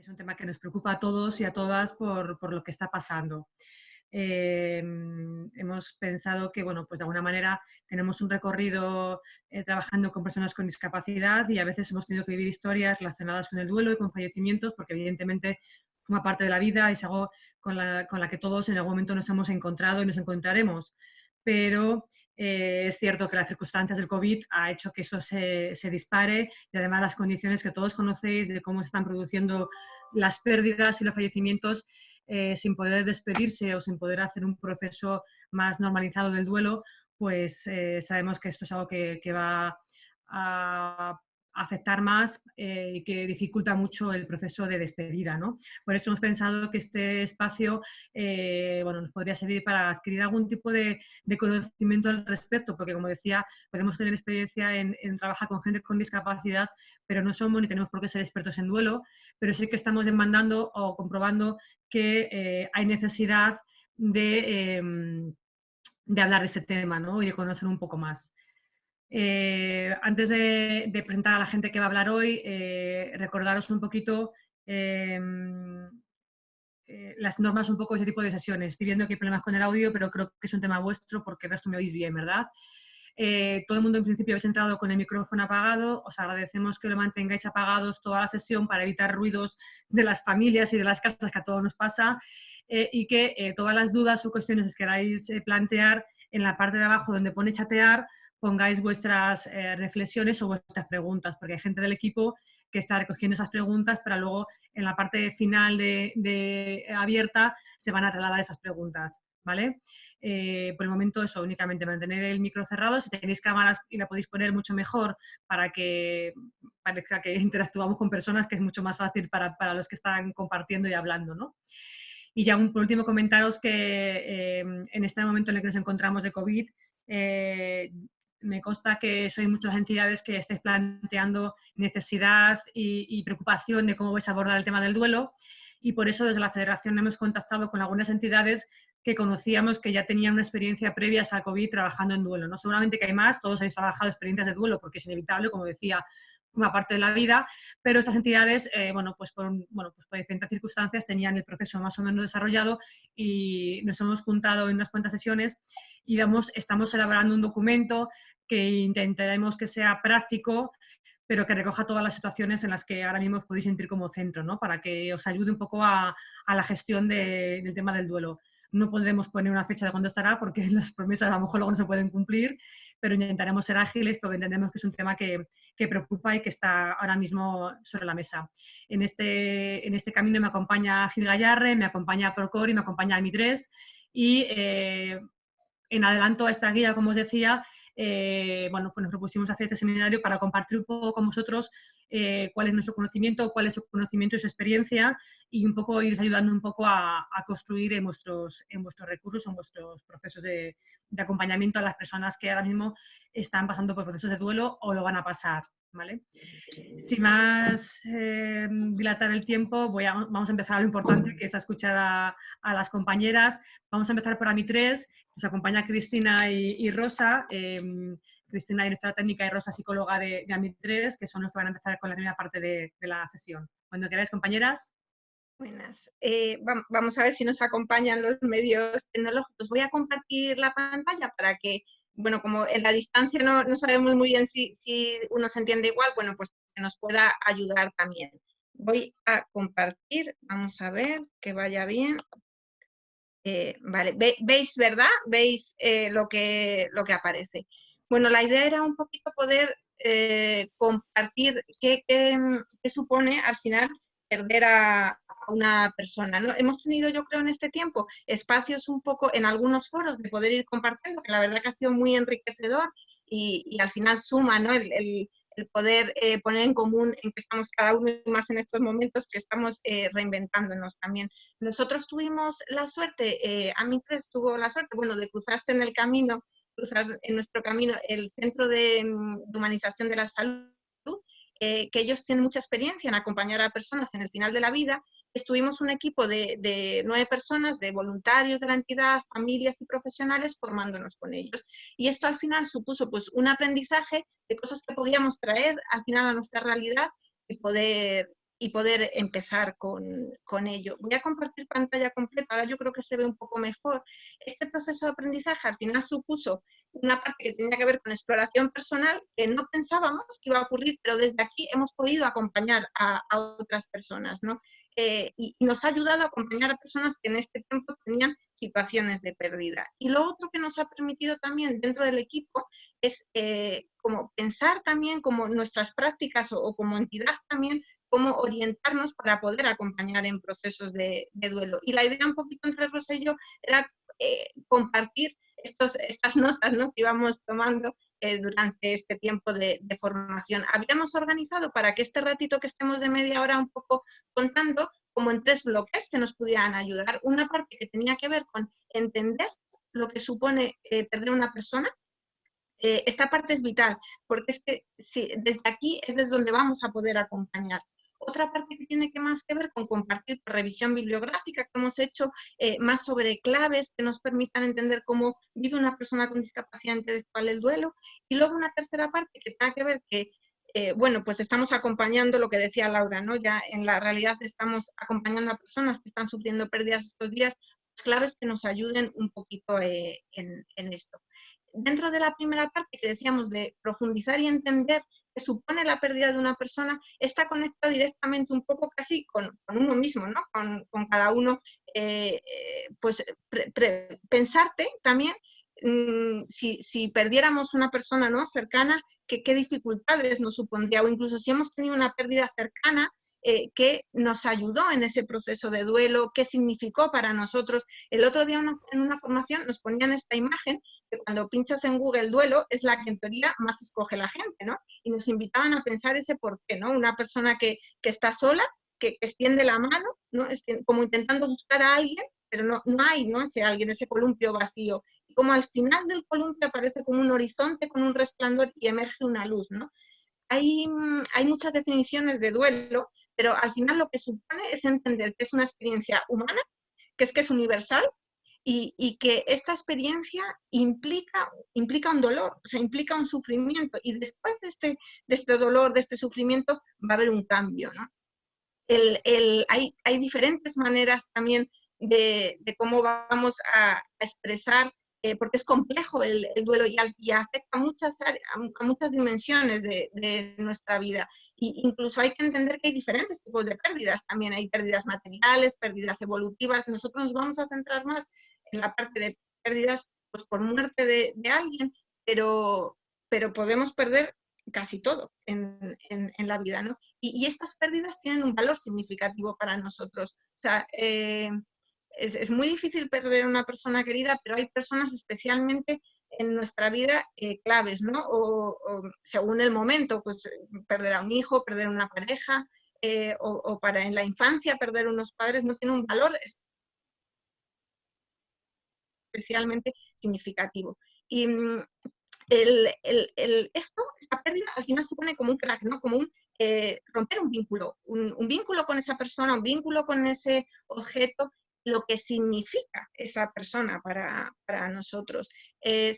Es un tema que nos preocupa a todos y a todas por lo que está pasando. Hemos pensado que, bueno, pues de alguna manera tenemos un recorrido trabajando con personas con discapacidad y a veces hemos tenido que vivir historias relacionadas con el duelo y con fallecimientos, porque evidentemente forma parte de la vida y es algo con la que todos en algún momento nos hemos encontrado y nos encontraremos. Pero es cierto que las circunstancias del COVID ha hecho que eso se dispare y además las condiciones que todos conocéis de cómo se están produciendo las pérdidas y los fallecimientos sin poder despedirse o sin poder hacer un proceso más normalizado del duelo, pues sabemos que esto es algo que va a afectar más y que dificulta mucho el proceso de despedida, ¿no? Por eso hemos pensado que este espacio bueno, nos podría servir para adquirir algún tipo de conocimiento al respecto, porque como decía, podemos tener experiencia en trabajar con gente con discapacidad, pero no somos ni tenemos por qué ser expertos en duelo, pero sí que estamos demandando o comprobando que hay necesidad de hablar de este tema, ¿no? Y de conocer un poco más. Antes de presentar a la gente que va a hablar hoy, recordaros un poquito eh, las normas un poco de ese tipo de sesiones. Estoy viendo que hay problemas con el audio, pero creo que es un tema vuestro porque el resto me oís bien, ¿verdad? Todo el mundo en principio habéis entrado con el micrófono apagado. Os agradecemos que lo mantengáis apagados toda la sesión para evitar ruidos de las familias y de las casas, que a todos nos pasa, y que todas las dudas o cuestiones que queráis plantear en la parte de abajo donde pone chatear, pongáis vuestras reflexiones o vuestras preguntas, porque hay gente del equipo que está recogiendo esas preguntas para luego en la parte final de abierta se van a trasladar esas preguntas, ¿vale? Por el momento eso, únicamente mantener el micro cerrado. Si tenéis cámaras y la podéis poner mucho mejor para que parezca que interactuamos con personas, que es mucho más fácil para los que están compartiendo y hablando, ¿no? Y ya por último comentaros que en este momento en el que nos encontramos de COVID, me consta que sois muchas entidades que estáis planteando necesidad y preocupación de cómo vais a abordar el tema del duelo, y por eso desde la Federación hemos contactado con algunas entidades que conocíamos que ya tenían una experiencia previa al COVID trabajando en duelo, ¿no? Seguramente que hay más, todos habéis trabajado experiencias de duelo porque es inevitable, como decía, una parte de la vida, pero estas entidades, bueno, pues por diferentes circunstancias tenían el proceso más o menos desarrollado y nos hemos juntado en unas cuantas sesiones y estamos elaborando un documento que intentaremos que sea práctico, pero que recoja todas las situaciones en las que ahora mismo os podéis sentir como centro, ¿no? Para que os ayude un poco a la gestión del tema del duelo. No podremos poner una fecha de cuándo estará porque las promesas a lo mejor luego no se pueden cumplir, pero intentaremos ser ágiles porque entendemos que es un tema que preocupa y que está ahora mismo sobre la mesa. En este camino me acompaña Gil Gallarre, me acompaña Procor y me acompaña Almi3, y en adelanto a esta guía, como os decía, bueno, pues nos propusimos hacer este seminario para compartir un poco con vosotros cuál es nuestro conocimiento, cuál es su conocimiento y su experiencia, y un poco ir ayudando un poco a construir en vuestros recursos, en vuestros procesos de acompañamiento a las personas que ahora mismo están pasando por procesos de duelo o lo van a pasar, ¿vale? Sin más dilatar el tiempo, vamos a empezar a lo importante, que es a escuchar a las compañeras. Vamos a empezar por Ami3, nos acompaña Cristina y Rosa. Cristina, directora técnica, y Rosa, psicóloga de Ami3, que son los que van a empezar con la primera parte de la sesión. Cuando queráis, compañeras. Buenas. Vamos a ver si nos acompañan los medios tecnológicos. Voy a compartir la pantalla para que, bueno, como en la distancia no sabemos muy bien si uno se entiende igual, bueno, pues que nos pueda ayudar también. Voy a compartir, vamos a ver que vaya bien. Vale, ¿veis, verdad? ¿Veis lo que aparece? Bueno, la idea era un poquito poder compartir qué supone al final perder a una persona, ¿no? Hemos tenido, yo creo, en este tiempo espacios un poco en algunos foros de poder ir compartiendo, que la verdad que ha sido muy enriquecedor y al final suma, ¿no? El poder poner en común en que estamos cada uno y más en estos momentos que estamos reinventándonos también. Nosotros tuvimos la suerte, Ami3 tuvo la suerte, bueno, de cruzarse en el camino, cruzar en nuestro camino el Centro de Humanización de la Salud, que ellos tienen mucha experiencia en acompañar a personas en el final de la vida. Estuvimos un equipo de 9 personas, de voluntarios de la entidad, familias y profesionales, formándonos con ellos. Y esto al final supuso pues un aprendizaje de cosas que podíamos traer al final a nuestra realidad y poder y poder empezar con ello. Voy a compartir pantalla completa, ahora yo creo que se ve un poco mejor. Este proceso de aprendizaje al final supuso una parte que tenía que ver con exploración personal, que no pensábamos que iba a ocurrir, pero desde aquí hemos podido acompañar a otras personas, ¿no? Y nos ha ayudado a acompañar a personas que en este tiempo tenían situaciones de pérdida. Y lo otro que nos ha permitido también dentro del equipo es como pensar también como nuestras prácticas o como entidad también, cómo orientarnos para poder acompañar en procesos de duelo. Y la idea un poquito entre Rosa y yo era compartir estas notas, ¿no?, que íbamos tomando durante este tiempo de formación. Habíamos organizado para que este ratito que estemos de media hora un poco contando, como en 3 bloques que nos pudieran ayudar. Una parte que tenía que ver con entender lo que supone perder una persona. Esta parte es vital, porque es que sí, desde aquí es desde donde vamos a poder acompañar. Otra parte que tiene que más que ver con compartir revisión bibliográfica que hemos hecho, más sobre claves que nos permitan entender cómo vive una persona con discapacidad intelectual el duelo. Y luego una tercera parte que tenga que ver que, bueno, pues estamos acompañando lo que decía Laura, ¿no? Ya en la realidad estamos acompañando a personas que están sufriendo pérdidas estos días, pues claves que nos ayuden un poquito en esto. Dentro de la primera parte que decíamos de profundizar y entender qué supone la pérdida de una persona, está conectada directamente un poco casi con uno mismo, ¿no? Con cada uno, pues pensarte también si perdiéramos una persona, ¿no?, cercana, qué dificultades nos supondría, o incluso si hemos tenido una pérdida cercana, qué nos ayudó en ese proceso de duelo, qué significó para nosotros. El otro día en una formación nos ponían esta imagen que cuando pinchas en Google duelo es la que en teoría más escoge la gente, ¿no? Y nos invitaban a pensar ese por qué, ¿no? Una persona que está sola, que extiende la mano, ¿no?, como intentando buscar a alguien, pero no hay, ¿no?, ese alguien, ese columpio vacío. Y como al final del columpio aparece como un horizonte con un resplandor y emerge una luz, ¿no? Hay muchas definiciones de duelo, pero al final lo que supone es entender que es una experiencia humana, que es universal, y que esta experiencia implica un dolor, o sea, implica un sufrimiento, y después de este dolor, de este sufrimiento, va a haber un cambio, ¿no? Hay diferentes maneras también de cómo vamos a expresar, porque es complejo el duelo y afecta a muchas dimensiones de nuestra vida. Y incluso hay que entender que hay diferentes tipos de pérdidas. También hay pérdidas materiales, pérdidas evolutivas. Nosotros nos vamos a centrar más en la parte de pérdidas, pues por muerte de alguien, pero podemos perder casi todo en la vida, ¿no? Y estas pérdidas tienen un valor significativo para nosotros. O sea, es muy difícil perder a una persona querida, pero hay personas especialmente en nuestra vida claves, ¿no? O según el momento, pues perder a un hijo, perder una pareja, o para en la infancia perder unos padres, no tiene un valor especialmente significativo. Y esta pérdida al final supone como un crack, ¿no? Como romper un vínculo con esa persona, un vínculo con ese objeto, lo que significa esa persona para nosotros.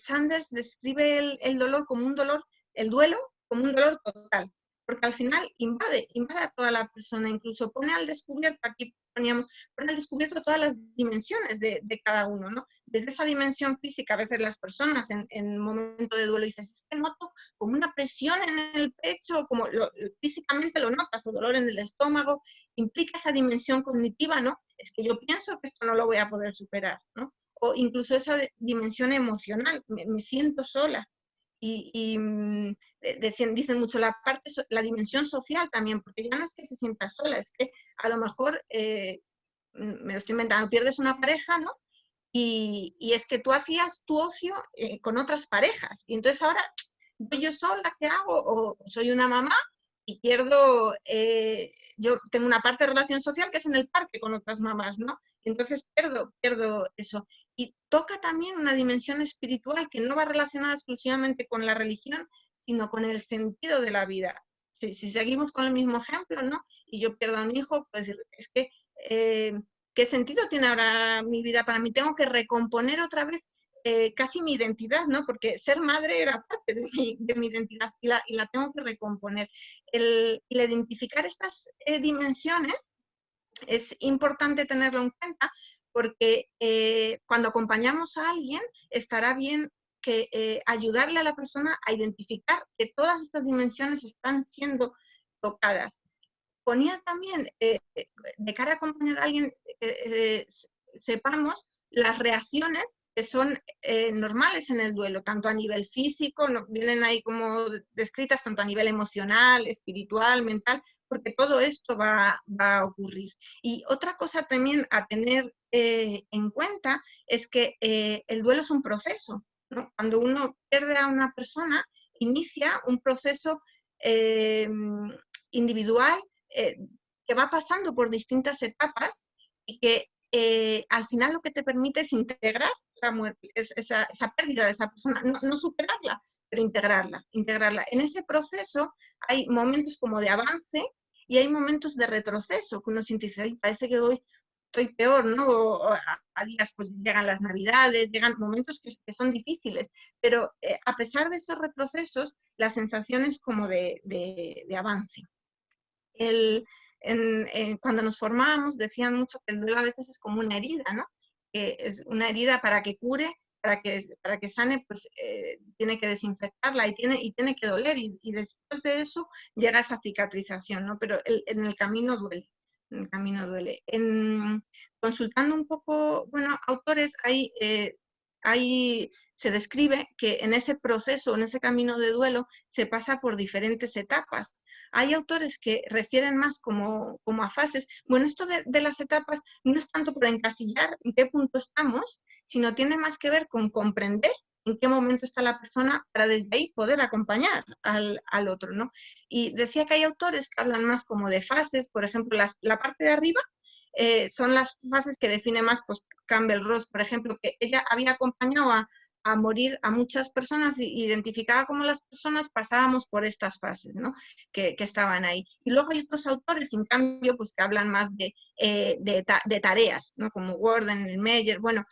Sanders describe el dolor como un dolor, el duelo como un dolor total, porque al final invade a toda la persona, incluso pone al descubierto, aquí pone al descubierto todas las dimensiones de cada uno, ¿no? Desde esa dimensión física, a veces las personas en momento de duelo dices, es que noto como una presión en el pecho, como físicamente lo notas, o dolor en el estómago, implica esa dimensión cognitiva, ¿no? Es que yo pienso que esto no lo voy a poder superar, ¿no? O incluso esa dimensión emocional, me siento sola. Dicen mucho la dimensión social también, porque ya no es que te sientas sola, es que a lo mejor, me lo estoy inventando, pierdes una pareja, ¿no? Y es que tú hacías tu ocio con otras parejas, y entonces ahora, ¿voy yo sola? ¿Qué hago? O soy una mamá y pierdo, yo tengo una parte de relación social que es en el parque con otras mamás, ¿no? Y entonces pierdo eso. Y toca también una dimensión espiritual que no va relacionada exclusivamente con la religión, sino con el sentido de la vida. Si seguimos con el mismo ejemplo, ¿no? Y yo pierdo a un hijo, pues es que, ¿qué sentido tiene ahora mi vida para mí? Tengo que recomponer otra vez casi mi identidad, ¿no? Porque ser madre era parte de mi identidad y la tengo que recomponer. El identificar estas dimensiones es importante tenerlo en cuenta porque cuando acompañamos a alguien estará bien que ayudarle a la persona a identificar que todas estas dimensiones están siendo tocadas. Ponía también, de cara a acompañar a alguien, sepamos las reacciones que son normales en el duelo, tanto a nivel físico, vienen ahí como descritas, tanto a nivel emocional, espiritual, mental, porque todo esto va a ocurrir. Y otra cosa también a tener en cuenta es que el duelo es un proceso, ¿no? Cuando uno pierde a una persona, inicia un proceso individual que va pasando por distintas etapas y que al final lo que te permite es integrar la muerte, esa pérdida de esa persona, no superarla, pero integrarla. En ese proceso hay momentos como de avance y hay momentos de retroceso, que uno siente, parece que hoy estoy peor, ¿no? O a días pues llegan las navidades, llegan momentos que son difíciles, pero a pesar de esos retrocesos, la sensación es como de avance. Cuando nos formábamos decían mucho que el duelo a veces es como una herida, ¿no? Que es una herida para que cure, para que sane, pues tiene que desinfectarla y tiene que doler y después de eso llega esa cicatrización, ¿no? Pero en el camino duele. En el camino duele. Consultando un poco, bueno, autores, se describe que en ese proceso, en ese camino de duelo, se pasa por diferentes etapas. Hay autores que refieren más como a fases. Bueno, esto de las etapas no es tanto por encasillar en qué punto estamos, sino tiene más que ver con comprender en qué momento está la persona para desde ahí poder acompañar al otro, ¿no? Y decía que hay autores que hablan más como de fases, por ejemplo, la parte de arriba son las fases que define más pues, Campbell Ross, por ejemplo, que ella había acompañado a morir a muchas personas y identificaba cómo las personas pasábamos por estas fases, ¿no? Que estaban ahí. Y luego hay otros autores, en cambio, pues que hablan más de tareas, ¿no? Como Worden, Meyer, bueno,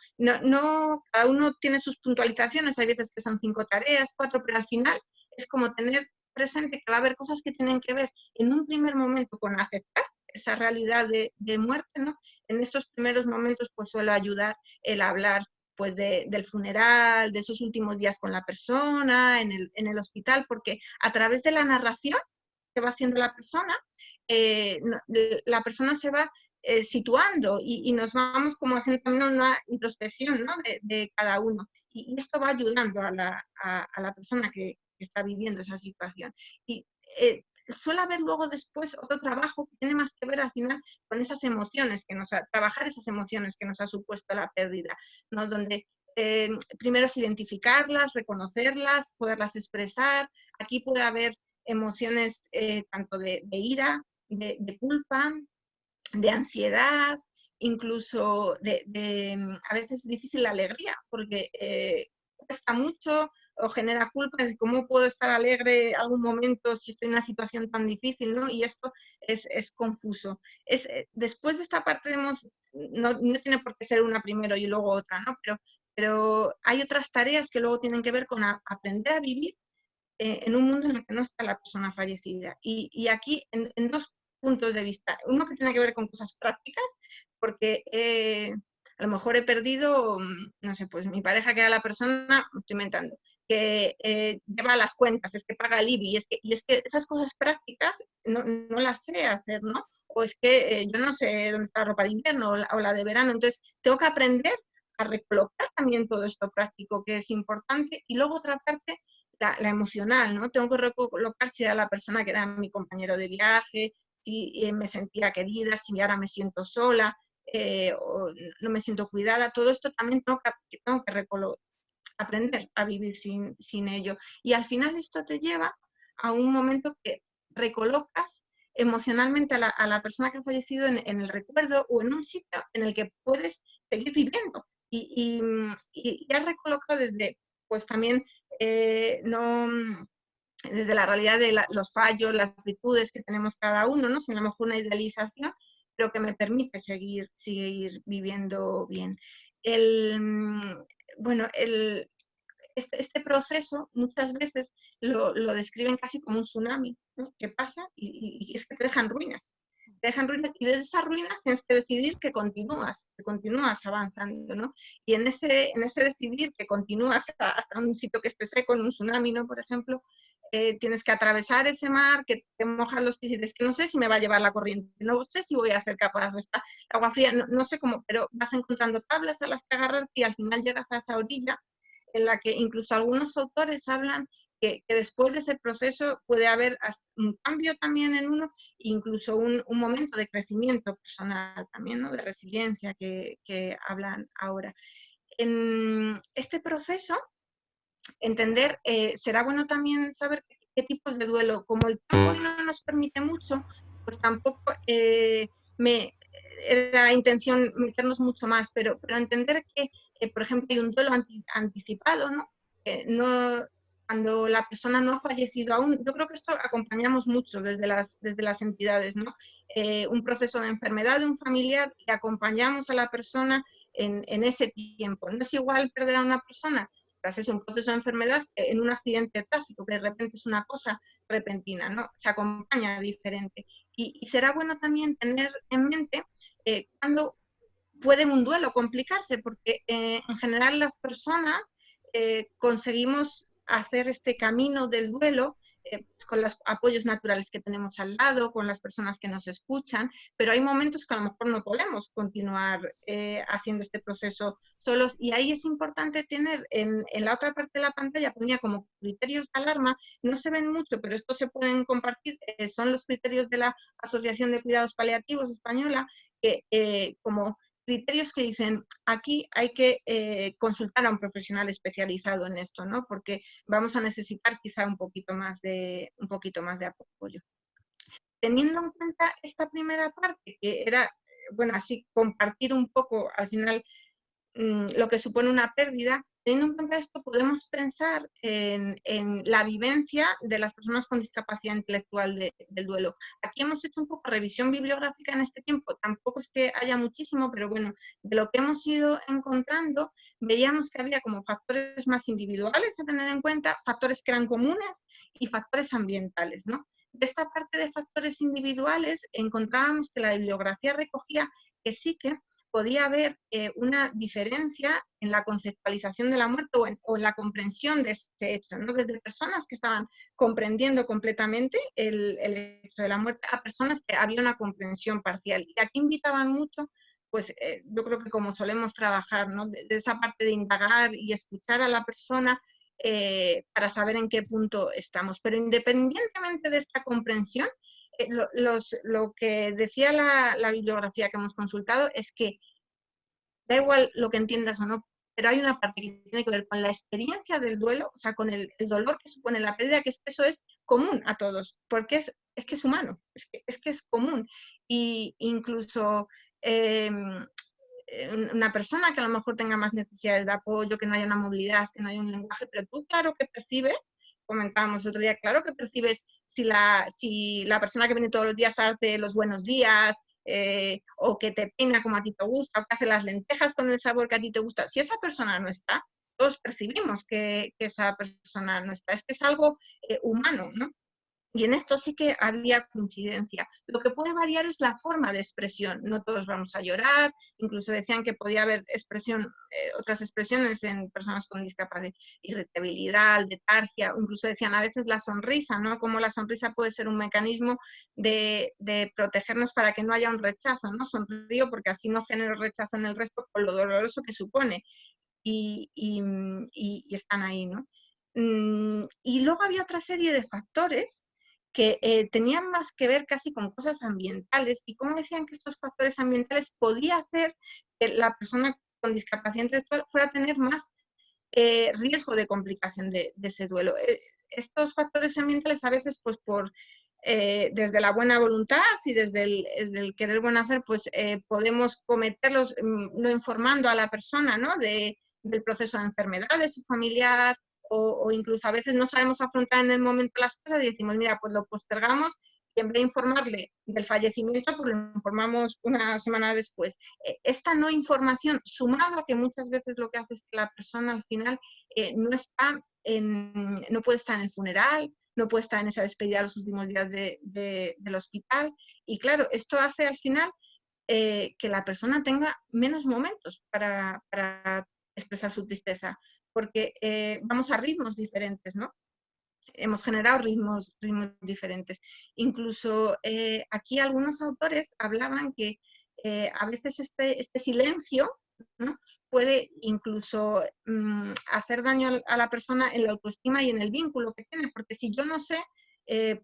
cada uno tiene sus puntualizaciones, hay veces que son 5 tareas, 4, pero al final es como tener presente que va a haber cosas que tienen que ver en un primer momento con aceptar esa realidad de muerte, ¿no? En estos primeros momentos pues suele ayudar el hablar pues del funeral, de esos últimos días con la persona, en el hospital, porque a través de la narración que va haciendo la persona se va situando y nos vamos como haciendo también una introspección, ¿no? de cada uno. Y esto va ayudando a la persona que está viviendo esa situación. Y suele haber luego después otro trabajo que tiene más que ver al final con esas emociones trabajar esas emociones que nos ha supuesto la pérdida, ¿no? Donde primero es identificarlas, reconocerlas, poderlas expresar. Aquí puede haber emociones tanto de ira, de culpa, de ansiedad, incluso a veces difícil la alegría, porque cuesta mucho o genera culpa de cómo puedo estar alegre algún momento si estoy en una situación tan difícil, ¿no? Y esto es confuso. Después de esta parte no tiene por qué ser una primero y luego otra, ¿no? Pero hay otras tareas que luego tienen que ver con aprender a vivir en un mundo en el que no está la persona fallecida. Y aquí, en dos puntos de vista. Uno que tiene que ver con cosas prácticas, porque a lo mejor he perdido, no sé, pues mi pareja que era la persona, me estoy inventando, que lleva las cuentas, es que paga el IBI, y es que esas cosas prácticas no las sé hacer, ¿no? O es que yo no sé dónde está la ropa de invierno o la de verano, entonces tengo que aprender a recolocar también todo esto práctico que es importante. Y luego otra parte, la emocional, ¿no? Tengo que recolocar si era la persona que era mi compañero de viaje, si me sentía querida, si ahora me siento sola, o no me siento cuidada. Todo esto también tengo que aprender a vivir sin ello. Y al final esto te lleva a un momento que recolocas emocionalmente a la persona que ha fallecido en el recuerdo o en un sitio en el que puedes seguir viviendo. Y has recolocado desde, pues también, no desde la realidad de los fallos, las virtudes que tenemos cada uno, ¿no? Sin a lo mejor una idealización, pero que me permite seguir viviendo bien. bueno, este proceso muchas veces lo describen casi como un tsunami, ¿no? Que pasa y es que te dejan ruinas. Te dejan ruinas y desde esas ruinas tienes que decidir que continúas avanzando, ¿no? Y en ese decidir que continúas hasta un sitio que esté seco, en un tsunami, ¿no? Por ejemplo, tienes que atravesar ese mar, que te mojas los pies y dices que no sé si me va a llevar la corriente, no sé si voy a ser capaz, o está agua fría, no sé cómo, pero vas encontrando tablas a las que agarrarte y al final llegas a esa orilla en la que incluso algunos autores hablan que después de ese proceso puede haber un cambio también en uno, incluso un momento de crecimiento personal también, ¿no? De resiliencia que hablan ahora. En este proceso, entender, será bueno también saber qué tipos de duelo, como el tiempo no nos permite mucho, pues tampoco me era intención meternos mucho más, pero entender que, por ejemplo, hay un duelo anticipado, ¿no? No, cuando la persona no ha fallecido aún, yo creo que esto acompañamos mucho desde las entidades, ¿no? Un proceso de enfermedad de un familiar y acompañamos a la persona en ese tiempo. No es igual perder a una persona tras eso, un proceso de enfermedad en un accidente de tráfico, que de repente es una cosa repentina, ¿no? Se acompaña diferente. Y será bueno también tener en mente cuándo puede un duelo complicarse, porque en general las personas conseguimos hacer este camino del duelo pues con los apoyos naturales que tenemos al lado, con las personas que nos escuchan, pero hay momentos que a lo mejor no podemos continuar haciendo este proceso solos y ahí es importante tener en la otra parte de la pantalla, ponía como criterios de alarma, no se ven mucho, pero estos se pueden compartir, son los criterios de la Asociación de Cuidados Paliativos Española, que como criterios que dicen, aquí hay que consultar a un profesional especializado en esto, ¿no? Porque vamos a necesitar quizá un poquito más de apoyo. Teniendo en cuenta esta primera parte, que era, bueno, así compartir un poco al final lo que supone una pérdida, teniendo en cuenta esto podemos pensar en la vivencia de las personas con discapacidad intelectual del duelo. Aquí hemos hecho un poco revisión bibliográfica en este tiempo, tampoco es que haya muchísimo, pero bueno, de lo que hemos ido encontrando, veíamos que había como factores más individuales a tener en cuenta, factores que eran comunes y factores ambientales, ¿no? De esta parte de factores individuales encontrábamos que la bibliografía recogía que sí que podía haber una diferencia en la conceptualización de la muerte o en la comprensión de ese hecho, ¿no? Desde personas que estaban comprendiendo completamente el hecho de la muerte a personas que había una comprensión parcial. Y aquí invitaban mucho, pues yo creo que como solemos trabajar, ¿no? De esa parte de indagar y escuchar a la persona para saber en qué punto estamos. Pero independientemente de esta comprensión, lo que decía la bibliografía que hemos consultado es que da igual lo que entiendas o no, pero hay una parte que tiene que ver con la experiencia del duelo, o sea, con el dolor que supone la pérdida, que eso es común a todos, porque es que es humano, es que es común. Y incluso una persona que a lo mejor tenga más necesidades de apoyo, que no haya una movilidad, que no haya un lenguaje, pero tú claro que percibes, comentábamos otro día, claro que percibes si la persona que viene todos los días a darte los buenos días, o que te peina como a ti te gusta, o que hace las lentejas con el sabor que a ti te gusta, si esa persona no está, todos percibimos que esa persona no está, es que es algo humano, ¿no? Y en esto sí que había coincidencia. Lo que puede variar es la forma de expresión. No todos vamos a llorar, incluso decían que podía haber otras expresiones en personas con discapacidad, irritabilidad, letargia, incluso decían a veces la sonrisa, ¿no? Como la sonrisa puede ser un mecanismo de protegernos para que no haya un rechazo, ¿no? Sonrío porque así no genero rechazo en el resto por lo doloroso que supone. Y están ahí, ¿no? Y luego había otra serie de factores que tenían más que ver casi con cosas ambientales y cómo decían que estos factores ambientales podía hacer que la persona con discapacidad intelectual fuera a tener más riesgo de complicación de ese duelo. Estos factores ambientales a veces pues desde la buena voluntad y desde el querer buen hacer, pues podemos cometerlos no informando a la persona, ¿no? Del proceso de enfermedad de su familiar o incluso a veces no sabemos afrontar en el momento las cosas y decimos, mira, pues lo postergamos y en vez de informarle del fallecimiento, pues lo informamos una semana después. Esta no información, sumado a que muchas veces lo que hace es que la persona al final no puede estar en el funeral, no puede estar en esa despedida los últimos días del hospital, y claro, esto hace al final que la persona tenga menos momentos para expresar su tristeza, porque vamos a ritmos diferentes, ¿no? Hemos generado ritmos diferentes. Incluso aquí algunos autores hablaban que a veces este silencio, ¿no?, puede incluso hacer daño a la persona en la autoestima y en el vínculo que tiene, porque si yo no sé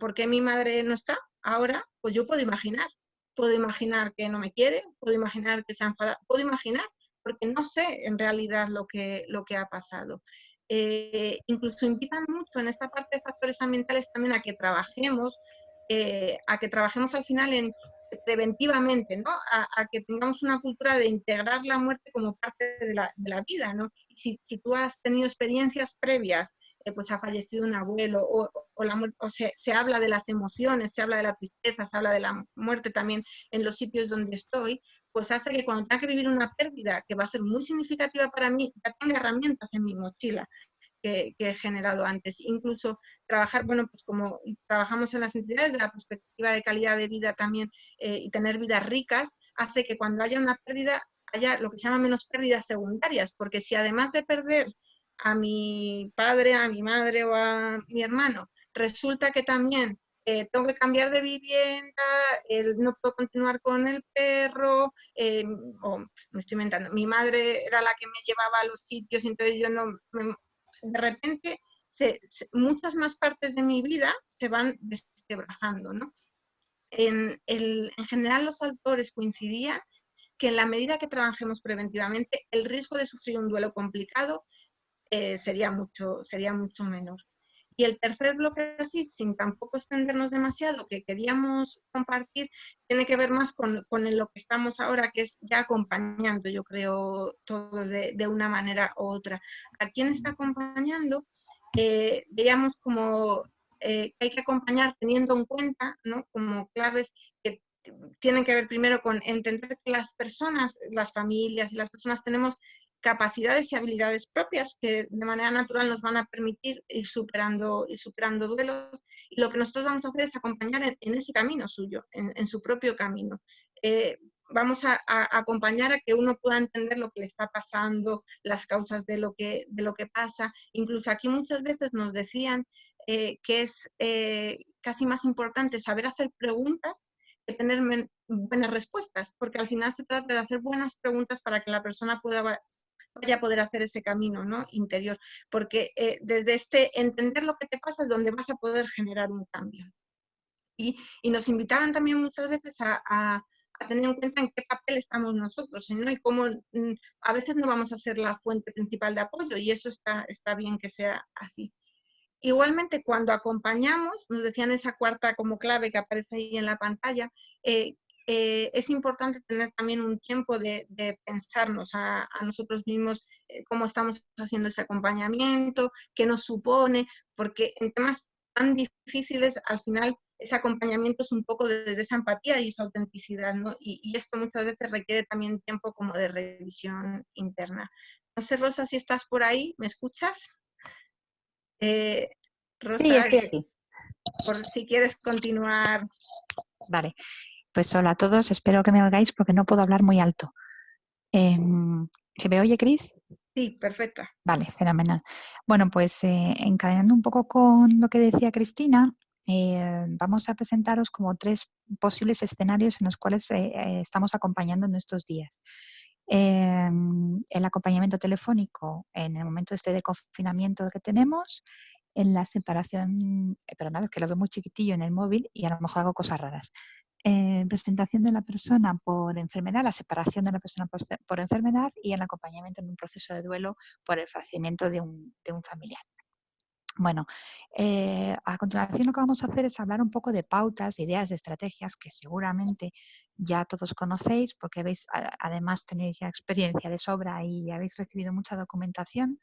por qué mi madre no está ahora, pues yo puedo imaginar que no me quiere, puedo imaginar que se ha enfadado, puedo imaginar, porque no sé en realidad lo que ha pasado. Incluso invitan mucho en esta parte de factores ambientales también a que trabajemos al final preventivamente, ¿no? A que tengamos una cultura de integrar la muerte como parte de la vida, ¿no? Si tú has tenido experiencias previas, pues ha fallecido un abuelo, se habla de las emociones, se habla de la tristeza, se habla de la muerte también en los sitios donde estoy, pues hace que cuando tenga que vivir una pérdida que va a ser muy significativa para mí, ya tenga herramientas en mi mochila que he generado antes. Incluso trabajar, bueno, pues como trabajamos en las entidades, de la perspectiva de calidad de vida también y tener vidas ricas, hace que cuando haya una pérdida haya lo que se llama menos pérdidas secundarias, porque si además de perder a mi padre, a mi madre o a mi hermano, resulta que también tengo que cambiar de vivienda, no puedo continuar con el perro, o me estoy inventando, mi madre era la que me llevaba a los sitios, entonces yo no, de repente muchas más partes de mi vida se van desquebrajando, ¿no? En general los autores coincidían que en la medida que trabajemos preventivamente, el riesgo de sufrir un duelo complicado sería mucho menor. Y el tercer bloque, así, sin tampoco extendernos demasiado, que queríamos compartir, tiene que ver más con lo que estamos ahora, que es ya acompañando, yo creo, todos de una manera u otra. ¿A quién está acompañando? Veíamos como que hay que acompañar teniendo en cuenta, ¿no?, como claves que tienen que ver primero con entender que las personas, las familias y las personas tenemos capacidades y habilidades propias que de manera natural nos van a permitir ir superando duelos, y lo que nosotros vamos a hacer es acompañar en ese camino suyo, en su propio camino. Vamos a acompañar a que uno pueda entender lo que le está pasando, las causas de lo que pasa. Incluso aquí muchas veces nos decían que es casi más importante saber hacer preguntas que tener buenas respuestas, porque al final se trata de hacer buenas preguntas para que la persona vaya a poder hacer ese camino, ¿no?, interior, porque desde entender lo que te pasa es donde vas a poder generar un cambio. Y nos invitaban también muchas veces a tener en cuenta en qué papel estamos nosotros, ¿no?, y cómo a veces no vamos a ser la fuente principal de apoyo, y eso está bien que sea así. Igualmente, cuando acompañamos, nos decían esa cuarta como clave que aparece ahí en la pantalla, es importante tener también un tiempo de pensarnos a nosotros mismos cómo estamos haciendo ese acompañamiento, qué nos supone, porque en temas tan difíciles, al final, ese acompañamiento es un poco de esa empatía y esa autenticidad, ¿no? Y esto muchas veces requiere también tiempo como de revisión interna. No sé, Rosa, si estás por ahí, ¿me escuchas? Sí, Rosa, estoy aquí. por si quieres continuar. Vale, pues hola a todos, espero que me oigáis porque no puedo hablar muy alto. ¿Se me oye, Cris? Sí, perfecta. Vale, fenomenal. Bueno, pues encadenando un poco con lo que decía Cristina, vamos a presentaros como 3 posibles escenarios en los cuales estamos acompañando en estos días. El acompañamiento telefónico en el momento de confinamiento que tenemos, en la separación, perdonad, que lo veo muy chiquitillo en el móvil y a lo mejor hago cosas raras. Presentación de la persona por enfermedad, la separación de la persona por enfermedad y el acompañamiento en un proceso de duelo por el fallecimiento de un familiar. Bueno, a continuación lo que vamos a hacer es hablar un poco de pautas, de ideas, de estrategias que seguramente ya todos conocéis porque además tenéis ya experiencia de sobra y habéis recibido mucha documentación.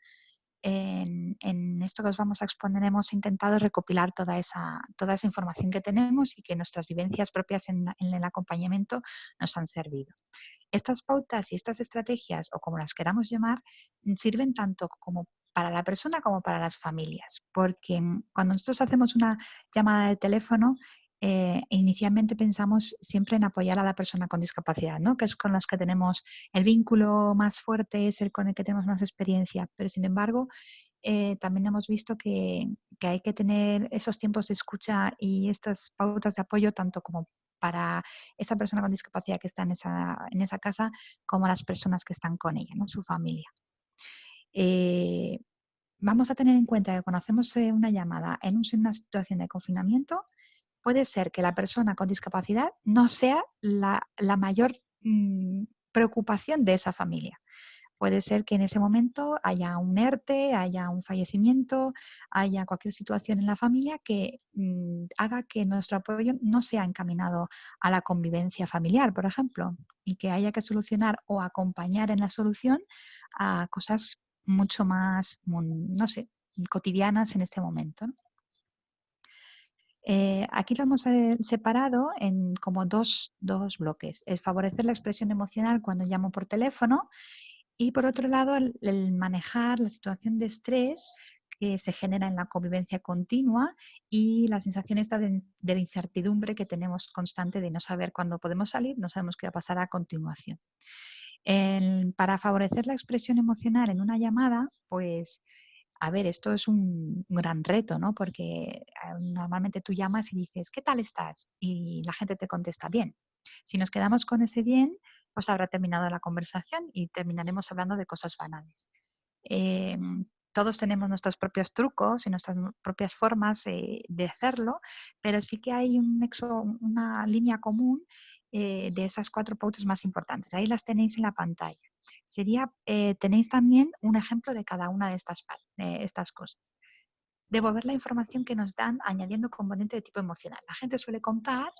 en esto que os vamos a exponer hemos intentado recopilar toda esa información que tenemos y que nuestras vivencias propias en el acompañamiento nos han servido. Estas pautas y estas estrategias, o como las queramos llamar, sirven tanto como para la persona como para las familias, porque cuando nosotros hacemos una llamada de teléfono, inicialmente pensamos siempre en apoyar a la persona con discapacidad, ¿no? Que es con los que tenemos el vínculo más fuerte, es el con el que tenemos más experiencia, pero sin embargo también hemos visto que hay que tener esos tiempos de escucha y estas pautas de apoyo tanto como para esa persona con discapacidad que está en esa casa como las personas que están con ella, ¿no? Su familia. Vamos a tener en cuenta que cuando hacemos una llamada en una situación de confinamiento, puede ser que la persona con discapacidad no sea la mayor preocupación de esa familia. Puede ser que en ese momento haya un ERTE, haya un fallecimiento, haya cualquier situación en la familia que haga que nuestro apoyo no sea encaminado a la convivencia familiar, por ejemplo, y que haya que solucionar o acompañar en la solución a cosas mucho más, no sé, cotidianas en este momento, ¿no? Aquí lo hemos separado en como dos bloques. El favorecer la expresión emocional cuando llamo por teléfono y por otro lado el manejar la situación de estrés que se genera en la convivencia continua y la sensación esta de la incertidumbre que tenemos constante de no saber cuándo podemos salir, no sabemos qué va a pasar a continuación. Para favorecer la expresión emocional en una llamada, pues a ver, esto es un gran reto, ¿no? Porque normalmente tú llamas y dices, ¿qué tal estás? Y la gente te contesta bien. Si nos quedamos con ese bien, pues habrá terminado la conversación y terminaremos hablando de cosas banales. Todos tenemos nuestros propios trucos y nuestras propias formas de hacerlo, pero sí que hay una línea común de esas 4 pautas más importantes. Ahí las tenéis en la pantalla. Tenéis también un ejemplo de cada una de estas cosas. Devolver la información que nos dan añadiendo componente de tipo emocional. La gente suele contar,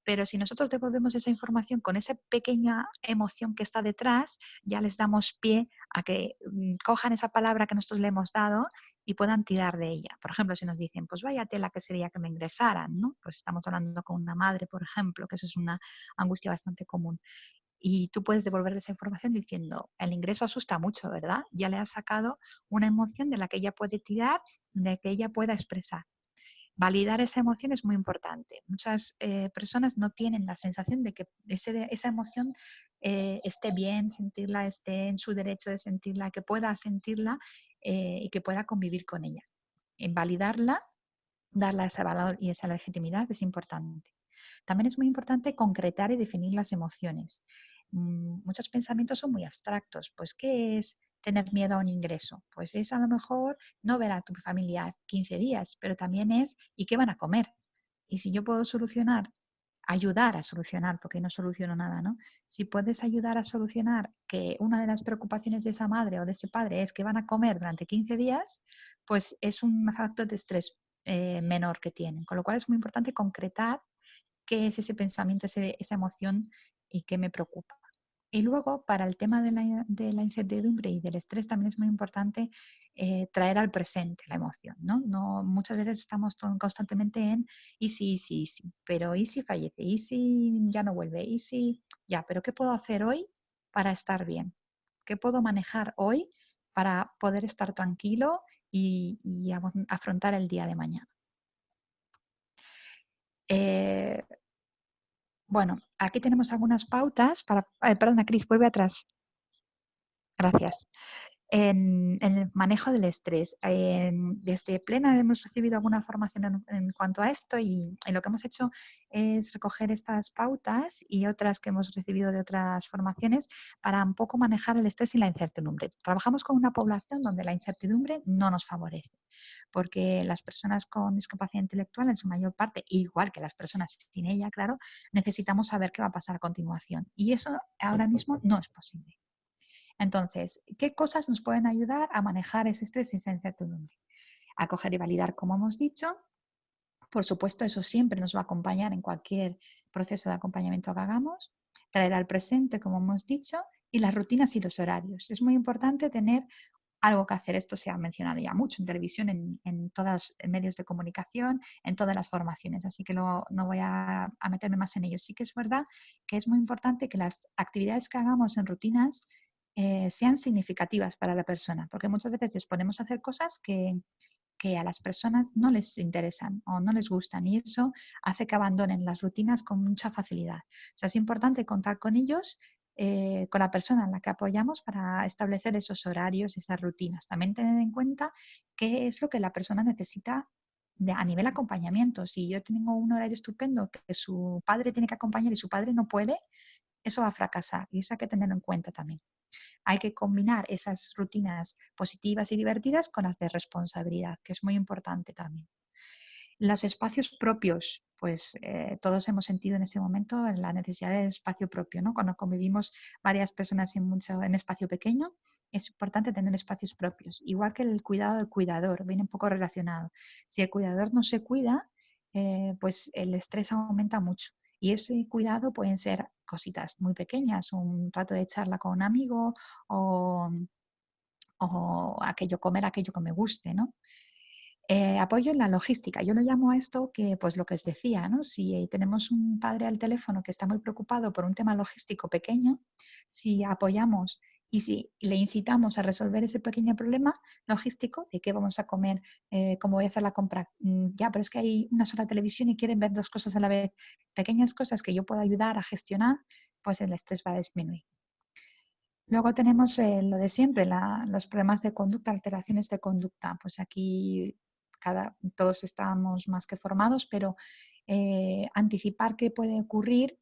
pero si nosotros devolvemos esa información con esa pequeña emoción que está detrás, ya les damos pie a que cojan esa palabra que nosotros le hemos dado y puedan tirar de ella. Por ejemplo, si nos dicen, pues vaya tela que sería que me ingresaran, ¿no? Pues estamos hablando con una madre, por ejemplo, que eso es una angustia bastante común. Y tú puedes devolverle esa información diciendo, el ingreso asusta mucho, ¿verdad? Ya le has sacado una emoción de la que ella puede tirar, de que ella pueda expresar. Validar esa emoción es muy importante. Muchas personas no tienen la sensación de que esa emoción esté bien, sentirla, esté en su derecho de sentirla, que pueda sentirla y que pueda convivir con ella. En validarla, darle ese valor y esa legitimidad es importante. También es muy importante concretar y definir las emociones. Muchos pensamientos son muy abstractos. Pues, ¿qué es tener miedo a un ingreso? Pues es a lo mejor no ver a tu familia 15 días, pero también es ¿y qué van a comer? Y si yo puedo ayudar a solucionar, porque no soluciono nada, ¿no? Si puedes ayudar a solucionar que una de las preocupaciones de esa madre o de ese padre es que van a comer durante 15 días, pues es un factor de estrés menor que tienen. Con lo cual es muy importante concretar qué es ese pensamiento, esa emoción y qué me preocupa. Y luego, para el tema de la incertidumbre y del estrés, también es muy importante traer al presente la emoción, ¿no? Muchas veces estamos constantemente en y sí, pero ¿y si fallece? ¿Y si ya no vuelve? ¿Y si ya? ¿Pero qué puedo hacer hoy para estar bien? ¿Qué puedo manejar hoy para poder estar tranquilo y afrontar el día de mañana? Bueno, aquí tenemos algunas pautas para... perdona, Cris, vuelve atrás. Gracias. En el manejo del estrés. Desde Plena hemos recibido alguna formación en cuanto a esto y lo que hemos hecho es recoger estas pautas y otras que hemos recibido de otras formaciones para un poco manejar el estrés y la incertidumbre. Trabajamos con una población donde la incertidumbre no nos favorece, porque las personas con discapacidad intelectual en su mayor parte, igual que las personas sin ella, claro, necesitamos saber qué va a pasar a continuación y eso ahora mismo no es posible. Entonces, ¿qué cosas nos pueden ayudar a manejar ese estrés y esa incertidumbre? Acoger y validar, como hemos dicho. Por supuesto, eso siempre nos va a acompañar en cualquier proceso de acompañamiento que hagamos. Traer al presente, como hemos dicho, y las rutinas y los horarios. Es muy importante tener algo que hacer. Esto se ha mencionado ya mucho en televisión, en todos los medios de comunicación, en todas las formaciones, así que no voy a meterme más en ello. Sí que es verdad que es muy importante que las actividades que hagamos en rutinas sean significativas para la persona, porque muchas veces les ponemos a hacer cosas que a las personas no les interesan o no les gustan, y eso hace que abandonen las rutinas con mucha facilidad. O sea, es importante contar con ellos, con la persona en la que apoyamos para establecer esos horarios, esas rutinas. También tener en cuenta qué es lo que la persona necesita a nivel acompañamiento. Si yo tengo un horario estupendo que su padre tiene que acompañar y su padre no puede, eso va a fracasar, y eso hay que tenerlo en cuenta también. Hay que combinar esas rutinas positivas y divertidas con las de responsabilidad, que es muy importante también. Los espacios propios, pues todos hemos sentido en este momento la necesidad de espacio propio, ¿no? Cuando convivimos varias personas en espacio pequeño, es importante tener espacios propios. Igual que el cuidado del cuidador, viene un poco relacionado. Si el cuidador no se cuida, pues el estrés aumenta mucho. Y ese cuidado pueden ser cositas muy pequeñas, un rato de charla con un amigo o, comer aquello que me guste, ¿no? Apoyo en la logística. Yo lo llamo a esto que, pues lo que os decía, ¿no? Si tenemos un padre al teléfono que está muy preocupado por un tema logístico pequeño, si apoyamos y si le incitamos a resolver ese pequeño problema logístico de qué vamos a comer, cómo voy a hacer la compra, ya, pero es que hay una sola televisión y quieren ver dos cosas a la vez, pequeñas cosas que yo puedo ayudar a gestionar, pues el estrés va a disminuir. Luego tenemos lo de siempre, los problemas de conducta, alteraciones de conducta. Pues aquí todos estamos más que formados, pero anticipar qué puede ocurrir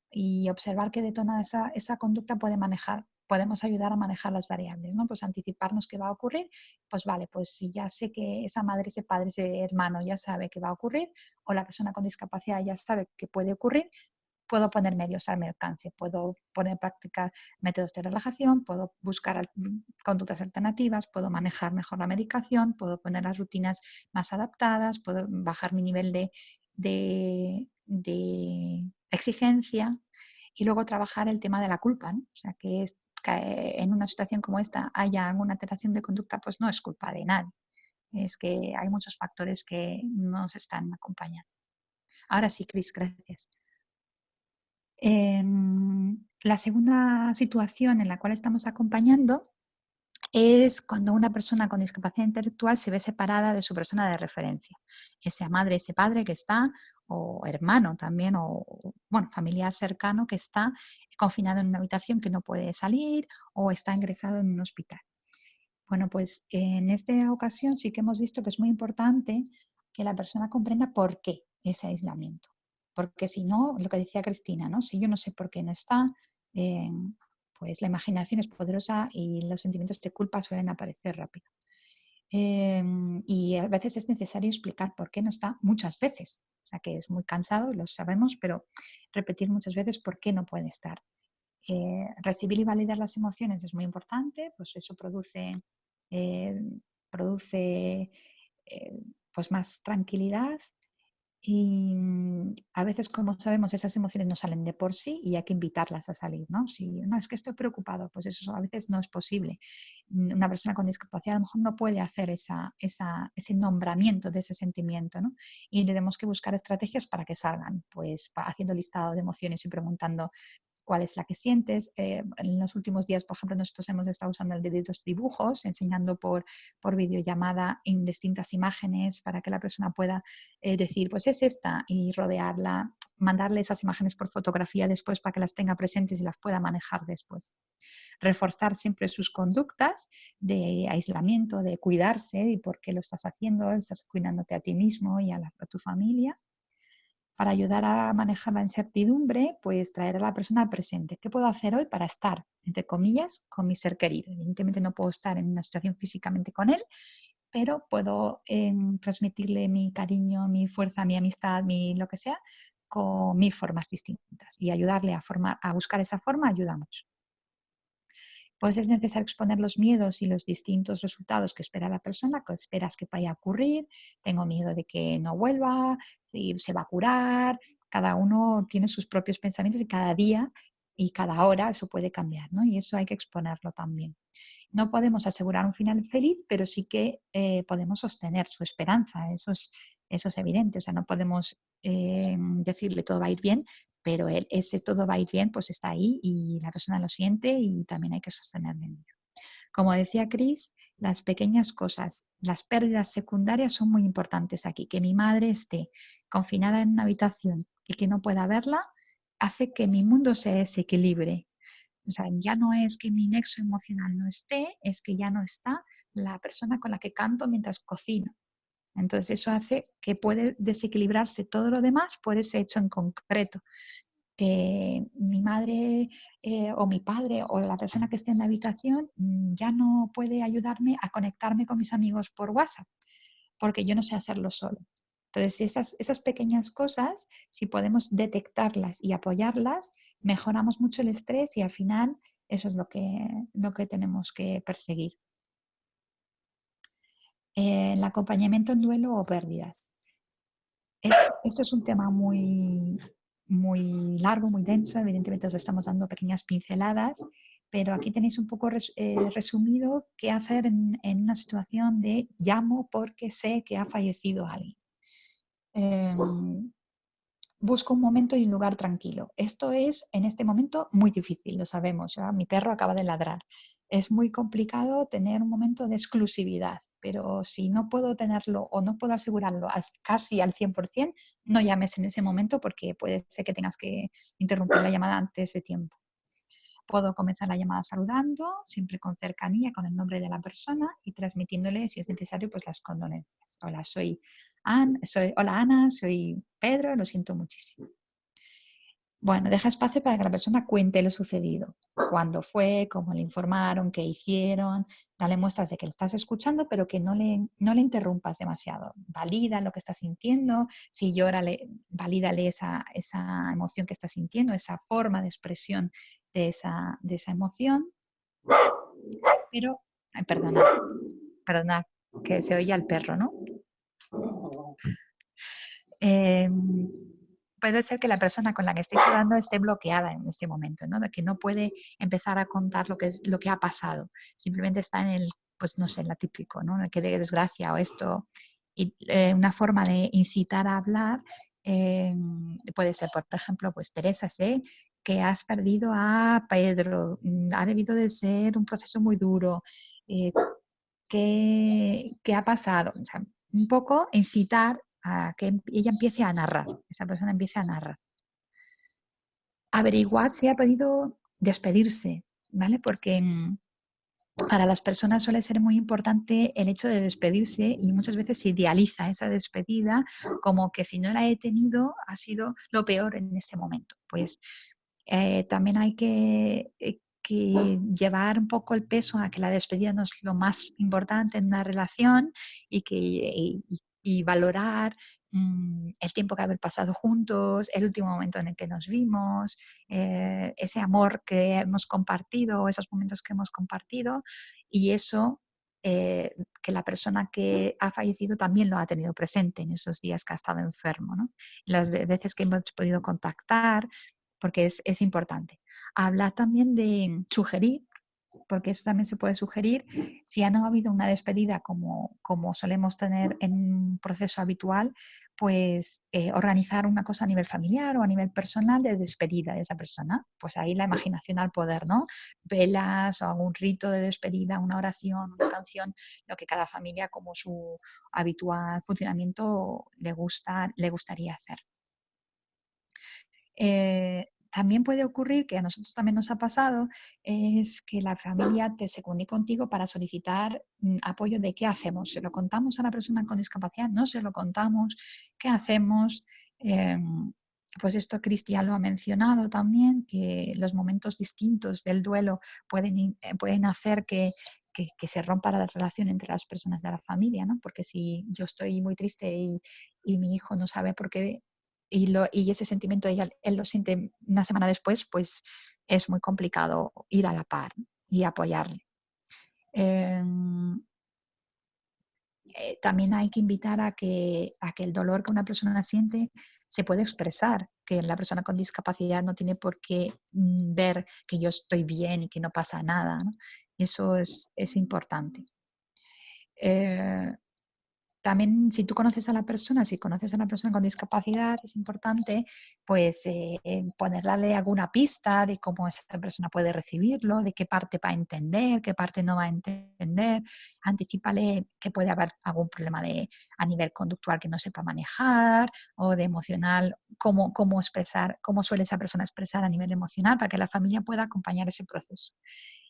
y observar qué detona esa conducta podemos ayudar a manejar las variables, ¿no? Pues anticiparnos qué va a ocurrir, pues vale, pues si ya sé que esa madre, ese padre, ese hermano ya sabe qué va a ocurrir, o la persona con discapacidad ya sabe qué puede ocurrir, puedo poner medios a mi alcance, puedo poner en práctica métodos de relajación, puedo buscar conductas alternativas, puedo manejar mejor la medicación, puedo poner las rutinas más adaptadas, puedo bajar mi nivel de exigencia y luego trabajar el tema de la culpa, ¿no? O sea, que en una situación como esta haya alguna alteración de conducta, pues no es culpa de nadie. Es que hay muchos factores que nos están acompañando. Ahora sí, Cris, gracias. La segunda situación en la cual estamos acompañando es cuando una persona con discapacidad intelectual se ve separada de su persona de referencia, esa madre, ese padre que está, o hermano también, o bueno, familiar cercano que está confinado en una habitación que no puede salir o está ingresado en un hospital. Bueno, pues en esta ocasión sí que hemos visto que es muy importante que la persona comprenda por qué ese aislamiento. Porque si no, lo que decía Cristina, ¿no? Si yo no sé por qué no está, eh, pues la imaginación es poderosa y los sentimientos de culpa suelen aparecer rápido. Y a veces es necesario explicar por qué no está muchas veces. O sea que es muy cansado, lo sabemos, pero repetir muchas veces por qué no puede estar. Recibir y validar las emociones es muy importante, pues eso produce eh, produce pues más tranquilidad y a veces, como sabemos, esas emociones no salen de por sí y hay que invitarlas a salir, ¿no? Si no, es que estoy preocupado, pues eso a veces no es posible. Una persona con discapacidad a lo mejor no puede hacer ese nombramiento de ese sentimiento, ¿no? Y tenemos que buscar estrategias para que salgan, pues haciendo listado de emociones y preguntando cuál es la que sientes. En los últimos días, por ejemplo, nosotros hemos estado usando el de los dibujos, enseñando por videollamada en distintas imágenes para que la persona pueda decir, pues es esta, y rodearla, mandarle esas imágenes por fotografía después para que las tenga presentes y las pueda manejar después. Reforzar siempre sus conductas de aislamiento, de cuidarse y por qué lo estás haciendo, estás cuidándote a ti mismo y a tu familia. Para ayudar a manejar la incertidumbre, pues traer a la persona al presente. ¿Qué puedo hacer hoy para estar, entre comillas, con mi ser querido? Evidentemente no puedo estar en una situación físicamente con él, pero puedo transmitirle mi cariño, mi fuerza, mi amistad, lo que sea, con mil formas distintas. Y ayudarle a buscar esa forma ayuda mucho. Pues es necesario exponer los miedos y los distintos resultados que espera la persona, que esperas que vaya a ocurrir. Tengo miedo de que no vuelva, si se va a curar. Cada uno tiene sus propios pensamientos y cada día y cada hora eso puede cambiar, ¿no? Y eso hay que exponerlo también. No podemos asegurar un final feliz, pero sí que podemos sostener su esperanza. Eso es evidente. O sea, no podemos decirle todo va a ir bien, pero ese todo va a ir bien pues está ahí y la persona lo siente y también hay que sostenerlo en ello. Como decía Cris, las pequeñas cosas, las pérdidas secundarias son muy importantes aquí. Que mi madre esté confinada en una habitación y que no pueda verla, hace que mi mundo se desequilibre. O sea, ya no es que mi nexo emocional no esté, es que ya no está la persona con la que canto mientras cocino. Entonces eso hace que puede desequilibrarse todo lo demás por ese hecho en concreto. Que mi madre o mi padre o la persona que esté en la habitación ya no puede ayudarme a conectarme con mis amigos por WhatsApp, porque yo no sé hacerlo solo. Entonces, esas pequeñas cosas, si podemos detectarlas y apoyarlas, mejoramos mucho el estrés y al final eso es lo que tenemos que perseguir. El acompañamiento en duelo o pérdidas. Esto es un tema muy, muy largo, muy denso. Evidentemente os estamos dando pequeñas pinceladas, pero aquí tenéis un poco resumido qué hacer en una situación de llamo porque sé que ha fallecido alguien. Busco un momento y un lugar tranquilo. Esto es en este momento muy difícil, lo sabemos. ¿Ya? Mi perro acaba de ladrar. Es muy complicado tener un momento de exclusividad, pero si no puedo tenerlo o no puedo asegurarlo casi al 100%, no llames en ese momento porque puede ser que tengas que interrumpir la llamada antes de tiempo. Puedo comenzar la llamada saludando, siempre con cercanía, con el nombre de la persona y transmitiéndole, si es necesario, pues las condolencias. Hola, hola Ana, soy Pedro, lo siento muchísimo. Bueno, deja espacio para que la persona cuente lo sucedido. Cuándo fue, cómo le informaron, qué hicieron. Dale muestras de que le estás escuchando, pero que no le interrumpas demasiado. Valida lo que está sintiendo. Si llora, valídale esa emoción que está sintiendo, esa forma de expresión de esa emoción. Pero, perdona, que se oye al perro, ¿no? Puede ser que la persona con la que estéis hablando esté bloqueada en este momento, ¿no? De que no puede empezar a contar lo que ha pasado. Simplemente está en el, pues no sé, en la típico, ¿no? Que de desgracia o esto. Y una forma de incitar a hablar puede ser, por ejemplo, pues Teresa, sé que has perdido a Pedro, ha debido de ser un proceso muy duro. ¿Qué ha pasado? O sea, un poco incitar a que ella empiece a narrar, esa persona empiece a narrar. Averiguar si ha podido despedirse, ¿vale? Porque para las personas suele ser muy importante el hecho de despedirse y muchas veces se idealiza esa despedida como que si no la he tenido ha sido lo peor en este momento. Pues también hay que llevar un poco el peso a que la despedida no es lo más importante en una relación y valorar el tiempo que haber pasado juntos, el último momento en el que nos vimos, ese amor que hemos compartido, esos momentos que hemos compartido y eso que la persona que ha fallecido también lo ha tenido presente en esos días que ha estado enfermo, ¿no? Las veces que hemos podido contactar, porque es importante. Hablar también de sugerir, porque eso también se puede sugerir, si ya no ha habido una despedida como solemos tener en un proceso habitual, pues organizar una cosa a nivel familiar o a nivel personal de despedida de esa persona. Pues ahí la imaginación al poder, ¿no? Velas o algún rito de despedida, una oración, una canción, lo que cada familia como su habitual funcionamiento le gustaría hacer. También puede ocurrir, que a nosotros también nos ha pasado, es que la familia se comunique contigo para solicitar apoyo de qué hacemos. ¿Se lo contamos a la persona con discapacidad? ¿No se lo contamos? ¿Qué hacemos? Pues esto Cristian lo ha mencionado también, que los momentos distintos del duelo pueden hacer que se rompa la relación entre las personas de la familia, ¿no? Porque si yo estoy muy triste y mi hijo no sabe por qué y ese sentimiento él lo siente una semana después, pues es muy complicado ir a la par y apoyarle. También hay que invitar a que el dolor que una persona siente se puede expresar, porque la persona con discapacidad no tiene por qué ver que yo estoy bien y que no pasa nada, ¿no? Eso es importante. También si tú conoces a la persona, si conoces a la persona con discapacidad, es importante pues ponerle alguna pista de cómo esa persona puede recibirlo, de qué parte va a entender, qué parte no va a entender. Anticípale que puede haber algún problema a nivel conductual que no sepa manejar o de emocional, cómo expresar, cómo suele esa persona expresar a nivel emocional para que la familia pueda acompañar ese proceso.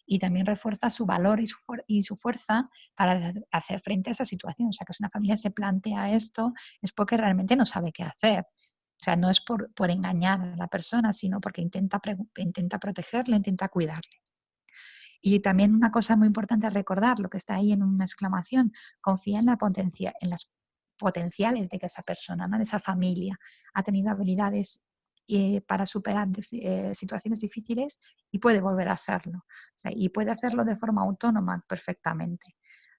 Y también refuerza su valor y su fuerza para hacer frente a esa situación. O sea, que si una familia se plantea esto es porque realmente no sabe qué hacer. O sea, no es por engañar a la persona, sino porque intenta protegerle, intenta cuidarle. Y también una cosa muy importante a recordar, lo que está ahí en una exclamación, confía en las potenciales de que esa persona, ¿no? En esa familia, ha tenido habilidades para superar situaciones difíciles y puede volver a hacerlo. O sea, y puede hacerlo de forma autónoma perfectamente.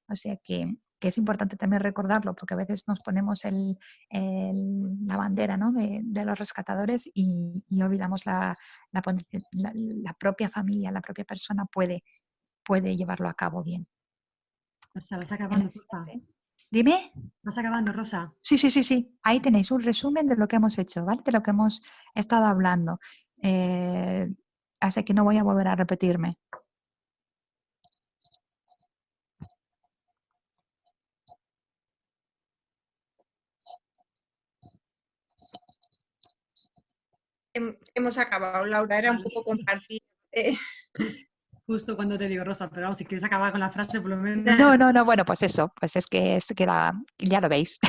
O sea que es importante también recordarlo, porque a veces nos ponemos la bandera, ¿no? de los rescatadores y olvidamos la propia familia, la propia persona puede llevarlo a cabo bien. Rosa, vas acabando, Rosa. Dime. Vas acabando, Rosa. Sí. Ahí tenéis un resumen de lo que hemos hecho, ¿vale? De lo que hemos estado hablando. Así que no voy a volver a repetirme. Hemos acabado, Laura, era un poco compartir. Justo cuando te digo, Rosa, pero vamos, si quieres acabar con la frase, por lo menos. No, bueno, pues eso, pues es que ya lo veis.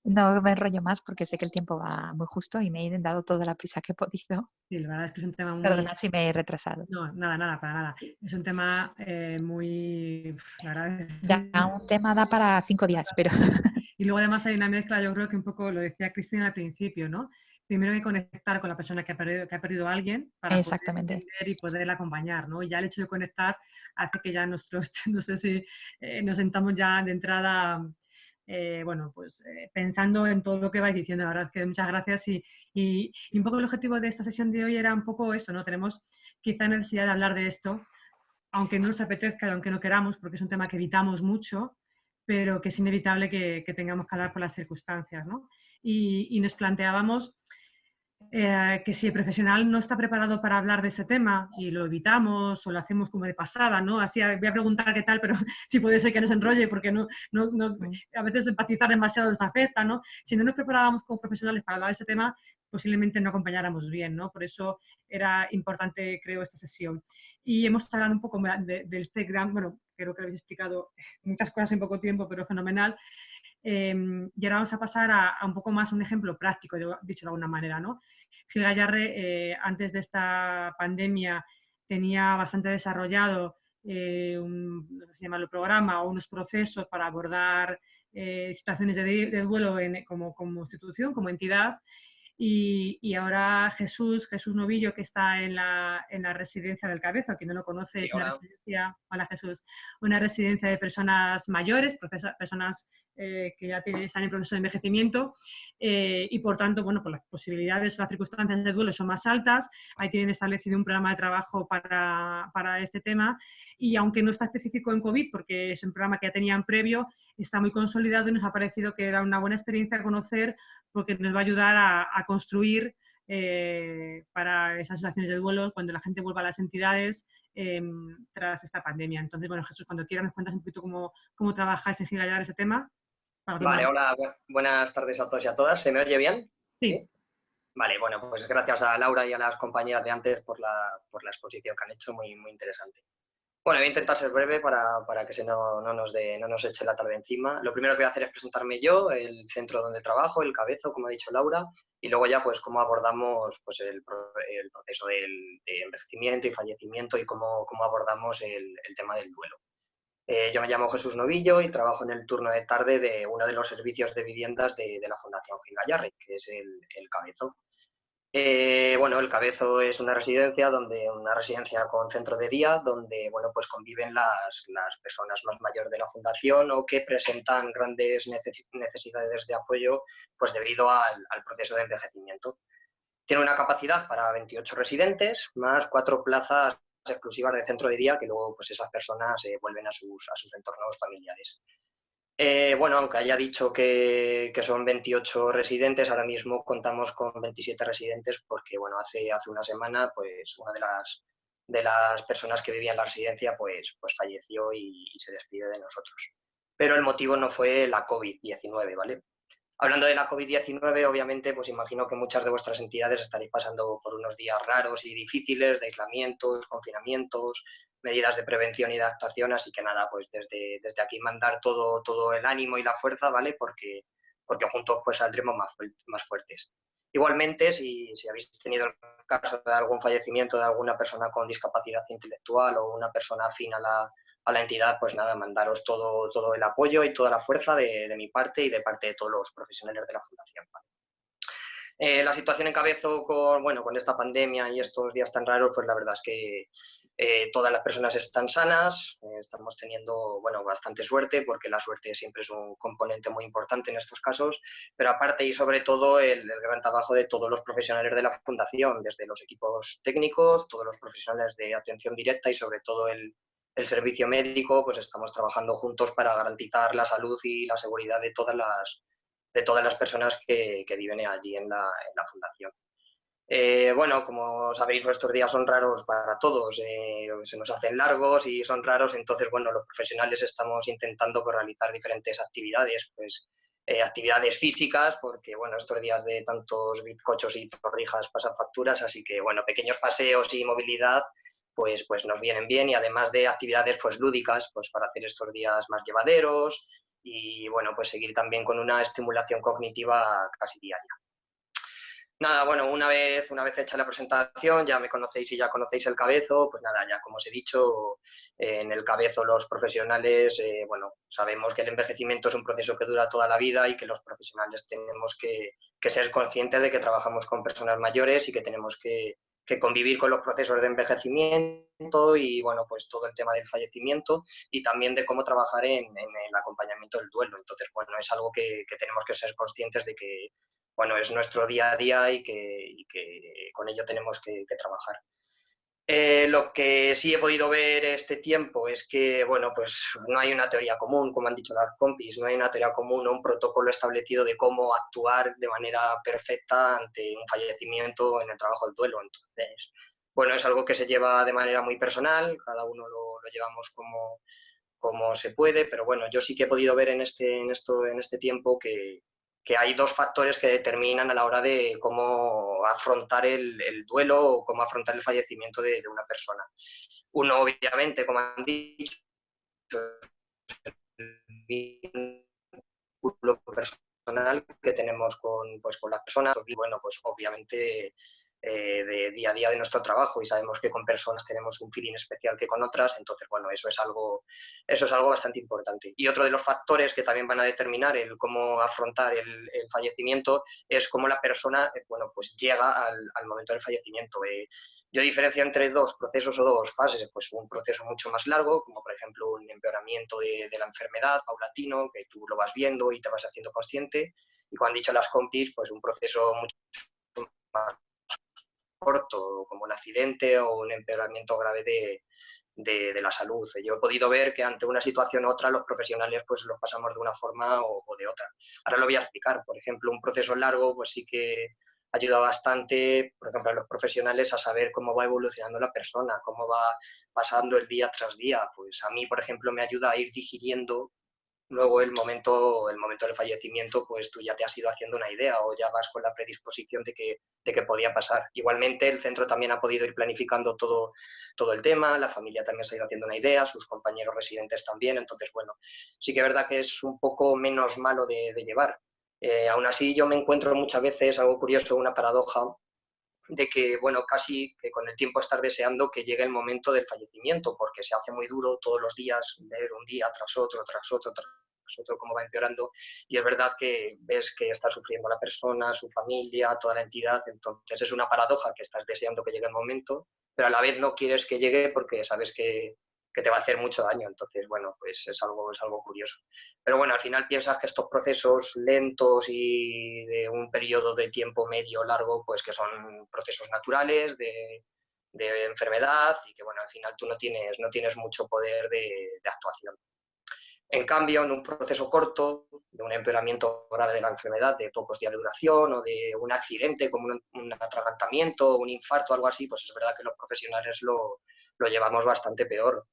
No me enrollo más porque sé que el tiempo va muy justo y me he dado toda la prisa que he podido. Sí, la verdad es que es un tema muy... Perdona si me he retrasado. No, nada, para nada. Es un tema muy... La verdad Un tema da para 5 días, pero... Y luego además hay una mezcla, yo creo que un poco lo decía Cristina al principio, ¿no? Primero hay que conectar con la persona que ha perdido a alguien para poder entender y poderla acompañar, ¿no? Y ya el hecho de conectar hace que ya nosotros, no sé si nos sentamos ya de entrada, pensando en todo lo que vais diciendo. La verdad es que muchas gracias y un poco el objetivo de esta sesión de hoy era un poco eso, ¿no? Tenemos quizá necesidad de hablar de esto, aunque no nos apetezca y aunque no queramos, porque es un tema que evitamos mucho, pero que es inevitable que tengamos que hablar por las circunstancias, ¿no? Y nos planteábamos que si el profesional no está preparado para hablar de ese tema y lo evitamos o lo hacemos como de pasada, ¿no? Así voy a preguntar qué tal, pero sí puede ser que nos enrolle porque a veces empatizar demasiado nos afecta, ¿no? Si no nos preparábamos como profesionales para hablar de ese tema, posiblemente no acompañáramos bien, ¿no? Por eso era importante, creo, esta sesión. Y hemos hablado un poco del Telegram, bueno, creo que habéis explicado muchas cosas en poco tiempo, pero fenomenal. Y ahora vamos a pasar a un poco más un ejemplo práctico, dicho de alguna manera, ¿no? Gil Gayarre, antes de esta pandemia, tenía bastante desarrollado no sé si llamarlo programa o unos procesos para abordar situaciones de duelo como institución, como entidad. Y ahora Jesús Novillo, que está en la residencia del Cabezo, quien no lo conoce, sí, es una residencia, hola Jesús, una residencia de personas mayores, personas que ya están en proceso de envejecimiento y por tanto, bueno, pues las posibilidades, las circunstancias de duelo son más altas. Ahí tienen establecido un programa de trabajo para este tema y aunque no está específico en COVID, porque es un programa que ya tenían previo, está muy consolidado y nos ha parecido que era una buena experiencia conocer porque nos va a ayudar a construir para esas situaciones de duelo cuando la gente vuelva a las entidades tras esta pandemia. Entonces, bueno, Jesús, cuando quieras nos cuentas un poquito cómo trabajáis en Gil Gayarre ese tema. Vale, hola, buenas tardes a todos y a todas. ¿Se me oye bien? Sí. Vale, bueno, pues gracias a Laura y a las compañeras de antes por la exposición que han hecho, muy, muy interesante. Bueno, voy a intentar ser breve para que no nos eche la tarde encima. Lo primero que voy a hacer es presentarme yo, el centro donde trabajo, el Cabezo, como ha dicho Laura, y luego ya pues cómo abordamos pues, el proceso de envejecimiento y fallecimiento y cómo abordamos el tema del duelo. Yo me llamo Jesús Novillo y trabajo en el turno de tarde de uno de los servicios de viviendas de la Fundación Gil Gayarre, que es el Cabezo. Bueno, el Cabezo es una residencia con centro de día, donde bueno, pues conviven las personas más mayores de la fundación o que presentan grandes necesidades de apoyo pues debido al proceso de envejecimiento. Tiene una capacidad para 28 residentes, más 4 plazas exclusivas de centro de día, que luego pues esas personas vuelven a sus entornos familiares. Bueno, aunque haya dicho que son 28 residentes, ahora mismo contamos con 27 residentes porque, bueno, hace una semana, pues una de las personas que vivía en la residencia, pues falleció y se despide de nosotros. Pero el motivo no fue la COVID-19, ¿vale? Hablando de la COVID-19, obviamente, pues imagino que muchas de vuestras entidades estaréis pasando por unos días raros y difíciles de aislamientos, confinamientos, medidas de prevención y de actuación, así que nada, pues desde aquí mandar todo el ánimo y la fuerza, ¿vale? Porque juntos pues saldremos más fuertes. Igualmente, si habéis tenido el caso de algún fallecimiento de alguna persona con discapacidad intelectual o una persona afín a la entidad, pues nada, mandaros todo el apoyo y toda la fuerza de mi parte y de parte de todos los profesionales de la Fundación. La situación encabezó con esta pandemia y estos días tan raros, pues la verdad es que todas las personas están sanas, estamos teniendo bastante suerte, porque la suerte siempre es un componente muy importante en estos casos, pero aparte y sobre todo el gran trabajo de todos los profesionales de la Fundación, desde los equipos técnicos, todos los profesionales de atención directa y sobre todo el servicio médico, pues estamos trabajando juntos para garantizar la salud y la seguridad de todas las personas que viven allí en la Fundación. Como sabéis, nuestros días son raros para todos, se nos hacen largos y son raros, entonces, los profesionales estamos intentando realizar diferentes actividades, actividades físicas, porque, estos días de tantos bizcochos y torrijas pasan facturas, así que, pequeños paseos y movilidad, pues nos vienen bien, y además de actividades, lúdicas, para hacer estos días más llevaderos y, seguir también con una estimulación cognitiva casi diaria. Nada, una vez hecha la presentación, ya me conocéis y ya conocéis el Cabezo, pues nada, ya como os he dicho, en el Cabezo los profesionales, sabemos que el envejecimiento es un proceso que dura toda la vida y que los profesionales tenemos que ser conscientes de que trabajamos con personas mayores y que tenemos que convivir con los procesos de envejecimiento y, pues todo el tema del fallecimiento y también de cómo trabajar en el acompañamiento del duelo. Entonces, es algo que tenemos que ser conscientes de que es nuestro día a día y que con ello tenemos que trabajar. Lo que sí he podido ver este tiempo es que, no hay una teoría común, como han dicho las compis, no hay una teoría común o un protocolo establecido de cómo actuar de manera perfecta ante un fallecimiento en el trabajo del duelo. Entonces, es algo que se lleva de manera muy personal, cada uno lo llevamos como se puede, pero yo sí que he podido ver en este tiempo que hay dos factores que determinan a la hora de cómo afrontar el duelo o cómo afrontar el fallecimiento de una persona. Uno, obviamente, como han dicho, el vínculo personal que tenemos con las personas, y obviamente de día a día de nuestro trabajo, y sabemos que con personas tenemos un feeling especial que con otras, entonces eso es algo bastante importante. Y otro de los factores que también van a determinar el cómo afrontar el fallecimiento es cómo la persona llega al momento del fallecimiento. Yo diferencio entre dos procesos o dos fases, un proceso mucho más largo, como por ejemplo un empeoramiento de la enfermedad paulatino, que tú lo vas viendo y te vas haciendo consciente, y como han dicho las compis, un proceso mucho más corto, como un accidente o un empeoramiento grave de la salud. Yo he podido ver que ante una situación u otra los profesionales los pasamos de una forma o de otra. Ahora lo voy a explicar. Por ejemplo, un proceso largo sí que ayuda bastante, por ejemplo, a los profesionales a saber cómo va evolucionando la persona, cómo va pasando el día tras día. Pues a mí, por ejemplo, me ayuda a ir digiriendo luego el momento del fallecimiento, pues tú ya te has ido haciendo una idea o ya vas con la predisposición de que podía pasar. Igualmente, el centro también ha podido ir planificando todo el tema, la familia también se ha ido haciendo una idea, sus compañeros residentes también, entonces, sí que es verdad que es un poco menos malo de llevar. Aún así, yo me encuentro muchas veces, algo curioso, una paradoja, de que, casi que con el tiempo estar deseando que llegue el momento del fallecimiento, porque se hace muy duro todos los días ver un día tras otro, cómo va empeorando, y es verdad que ves que está sufriendo la persona, su familia, toda la entidad, entonces es una paradoja que estás deseando que llegue el momento, pero a la vez no quieres que llegue porque sabes que que te va a hacer mucho daño. Entonces, bueno, pues es algo curioso. Pero bueno, al final piensas que estos procesos lentos y de un periodo de tiempo medio largo, pues que son procesos naturales de enfermedad y que, bueno, al final tú no tienes mucho poder de actuación. En cambio, en un proceso corto, de un empeoramiento grave de la enfermedad, de pocos días de duración o de un accidente como un atragantamiento, un infarto, algo así, pues es verdad que los profesionales lo llevamos bastante peor.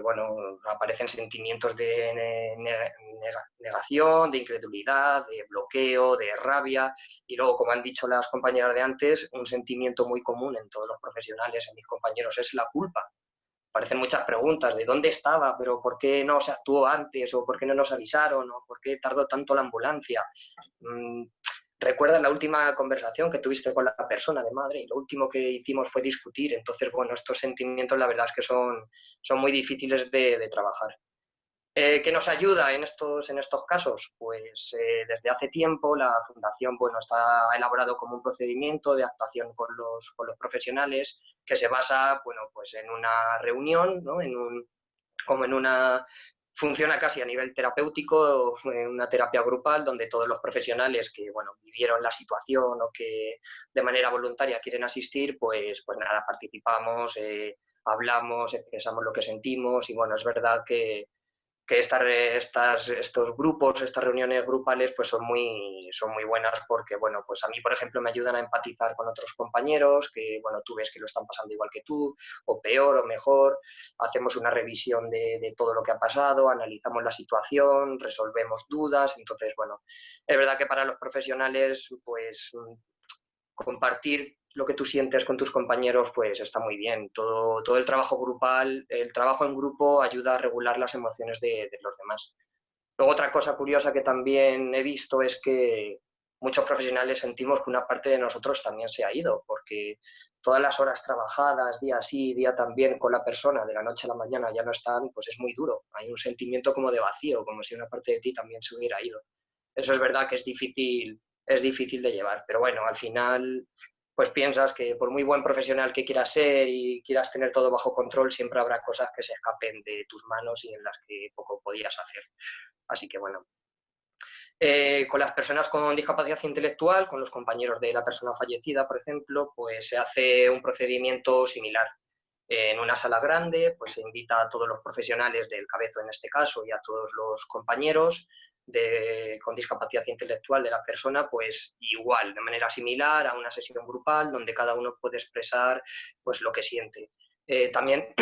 Bueno, aparecen sentimientos de negación, de incredulidad, de bloqueo, de rabia y luego, como han dicho las compañeras de antes, un sentimiento muy común en todos los profesionales, en mis compañeros, es la culpa. Aparecen muchas preguntas de dónde estaba, pero por qué no se actuó antes, o por qué no nos avisaron, o por qué tardó tanto la ambulancia. ¿Recuerdas la última conversación que tuviste con la persona de madre? Y lo último que hicimos fue discutir. Entonces, bueno, estos sentimientos la verdad es que son muy difíciles de trabajar. ¿Qué nos ayuda en estos casos? Pues desde hace tiempo la Fundación ha elaborado como un procedimiento de actuación con los profesionales que se basa pues en una reunión, ¿no? Funciona casi a nivel terapéutico, en una terapia grupal donde todos los profesionales que vivieron la situación o que de manera voluntaria quieren asistir, pues nada, participamos, hablamos, expresamos lo que sentimos y bueno, es verdad que estos grupos, estas reuniones grupales, pues son muy buenas porque, bueno, pues a mí, por ejemplo, me ayudan a empatizar con otros compañeros que, bueno, tú ves que lo están pasando igual que tú, o peor o mejor, hacemos una revisión de todo lo que ha pasado, analizamos la situación, resolvemos dudas, entonces, bueno, es verdad que para los profesionales, pues compartir lo que tú sientes con tus compañeros, pues está muy bien. Todo el trabajo grupal, el trabajo en grupo ayuda a regular las emociones de los demás. Luego, otra cosa curiosa que también he visto es que muchos profesionales sentimos que una parte de nosotros también se ha ido, porque todas las horas trabajadas, día sí, día también, con la persona, de la noche a la mañana ya no están, pues es muy duro. Hay un sentimiento como de vacío, como si una parte de ti también se hubiera ido. Eso es verdad que es difícil de llevar, pero bueno, al final pues piensas que por muy buen profesional que quieras ser y quieras tener todo bajo control, siempre habrá cosas que se escapen de tus manos y en las que poco podías hacer. Así que bueno. Con las personas con discapacidad intelectual, con los compañeros de la persona fallecida, por ejemplo, pues se hace un procedimiento similar. En una sala grande, pues se invita a todos los profesionales del cabezo en este caso y a todos los compañeros con discapacidad intelectual de la persona, pues igual, de manera similar a una sesión grupal donde cada uno puede expresar pues lo que siente. También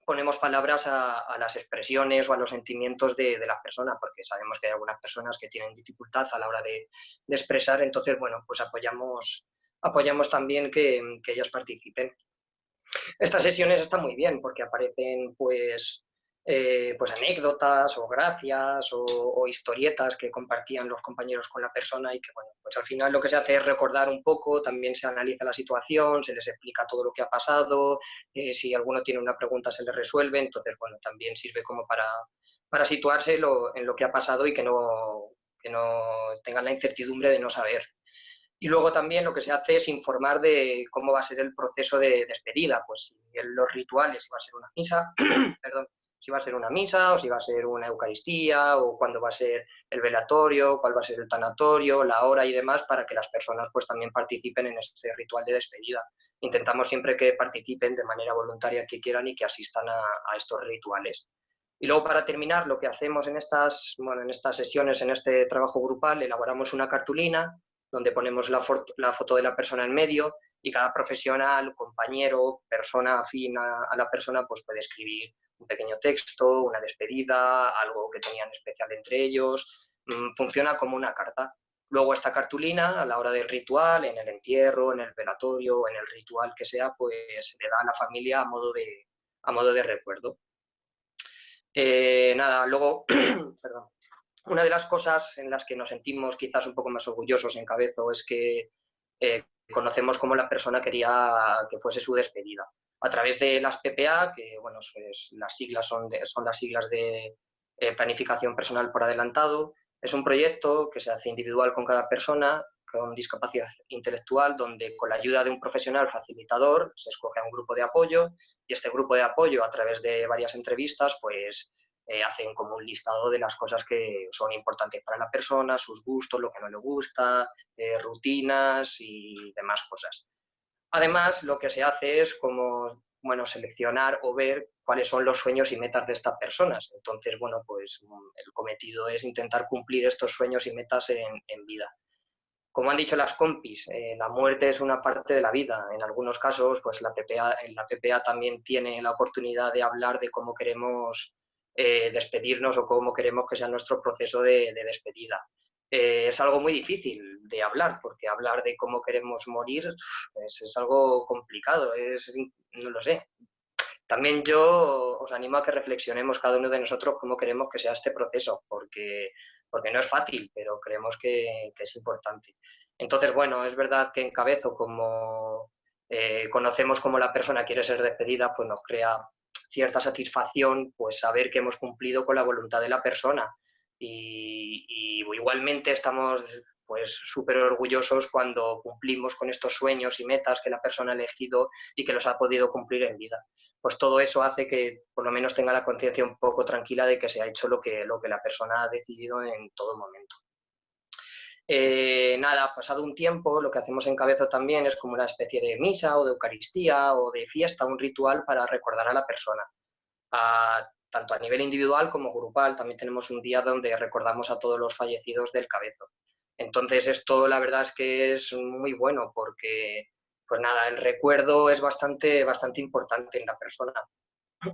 ponemos palabras a las expresiones o a los sentimientos de las personas, porque sabemos que hay algunas personas que tienen dificultad a la hora de expresar, entonces, bueno, pues apoyamos también que ellas participen. Estas sesiones están muy bien porque aparecen pues anécdotas o gracias o historietas que compartían los compañeros con la persona y que, bueno, pues al final lo que se hace es recordar un poco, también se analiza la situación, se les explica todo lo que ha pasado, si alguno tiene una pregunta se le resuelve, entonces, bueno, también sirve como para situarse en lo que ha pasado y que no tengan la incertidumbre de no saber. Y luego también lo que se hace es informar de cómo va a ser el proceso de despedida, pues los rituales, si va a ser una misa, perdón, si va a ser una misa o si va a ser una Eucaristía o cuándo va a ser el velatorio, cuál va a ser el tanatorio, la hora y demás, para que las personas pues también participen en este ritual de despedida. Intentamos siempre que participen de manera voluntaria que quieran y que asistan a estos rituales. Y luego, para terminar, lo que hacemos en estas sesiones, en este trabajo grupal, elaboramos una cartulina donde ponemos la foto de la persona en medio y cada profesional, compañero, persona afín a la persona, pues puede escribir un pequeño texto, una despedida, algo que tenían especial entre ellos. Funciona como una carta. Luego esta cartulina, a la hora del ritual, en el entierro, en el velatorio, en el ritual que sea, pues se le da a la familia a modo de recuerdo. Luego, perdón. Una de las cosas en las que nos sentimos quizás un poco más orgullosos en Cabezo es que conocemos cómo la persona quería que fuese su despedida. A través de las PPA, que bueno, pues, las siglas son las siglas de Planificación Personal por Adelantado, es un proyecto que se hace individual con cada persona con discapacidad intelectual, donde con la ayuda de un profesional facilitador se escoge a un grupo de apoyo y este grupo de apoyo, a través de varias entrevistas, pues hacen como un listado de las cosas que son importantes para la persona, sus gustos, lo que no le gusta, rutinas y demás cosas. Además, lo que se hace es como, bueno, seleccionar o ver cuáles son los sueños y metas de estas personas. Entonces, bueno, pues el cometido es intentar cumplir estos sueños y metas en vida. Como han dicho las compis, la muerte es una parte de la vida. En algunos casos, pues la PPA también tiene la oportunidad de hablar de cómo queremos despedirnos o cómo queremos que sea nuestro proceso de despedida. Es algo muy difícil de hablar, porque hablar de cómo queremos morir es algo complicado, no lo sé. También yo os animo a que reflexionemos cada uno de nosotros cómo queremos que sea este proceso, porque no es fácil, pero creemos que es importante. Entonces, bueno, es verdad que encabezo como conocemos cómo la persona quiere ser despedida, pues nos crea cierta satisfacción pues saber que hemos cumplido con la voluntad de la persona y igualmente estamos pues súper orgullosos cuando cumplimos con estos sueños y metas que la persona ha elegido y que los ha podido cumplir en vida. Pues todo eso hace que por lo menos tenga la conciencia un poco tranquila de que se ha hecho lo que la persona ha decidido en todo momento. Nada, pasado un tiempo, lo que hacemos en Cabezo también es como una especie de misa o de Eucaristía o de fiesta, un ritual para recordar a la persona. Tanto a nivel individual como grupal, también tenemos un día donde recordamos a todos los fallecidos del Cabezo. Entonces esto la verdad es que es muy bueno porque, pues nada, el recuerdo es bastante importante en la persona.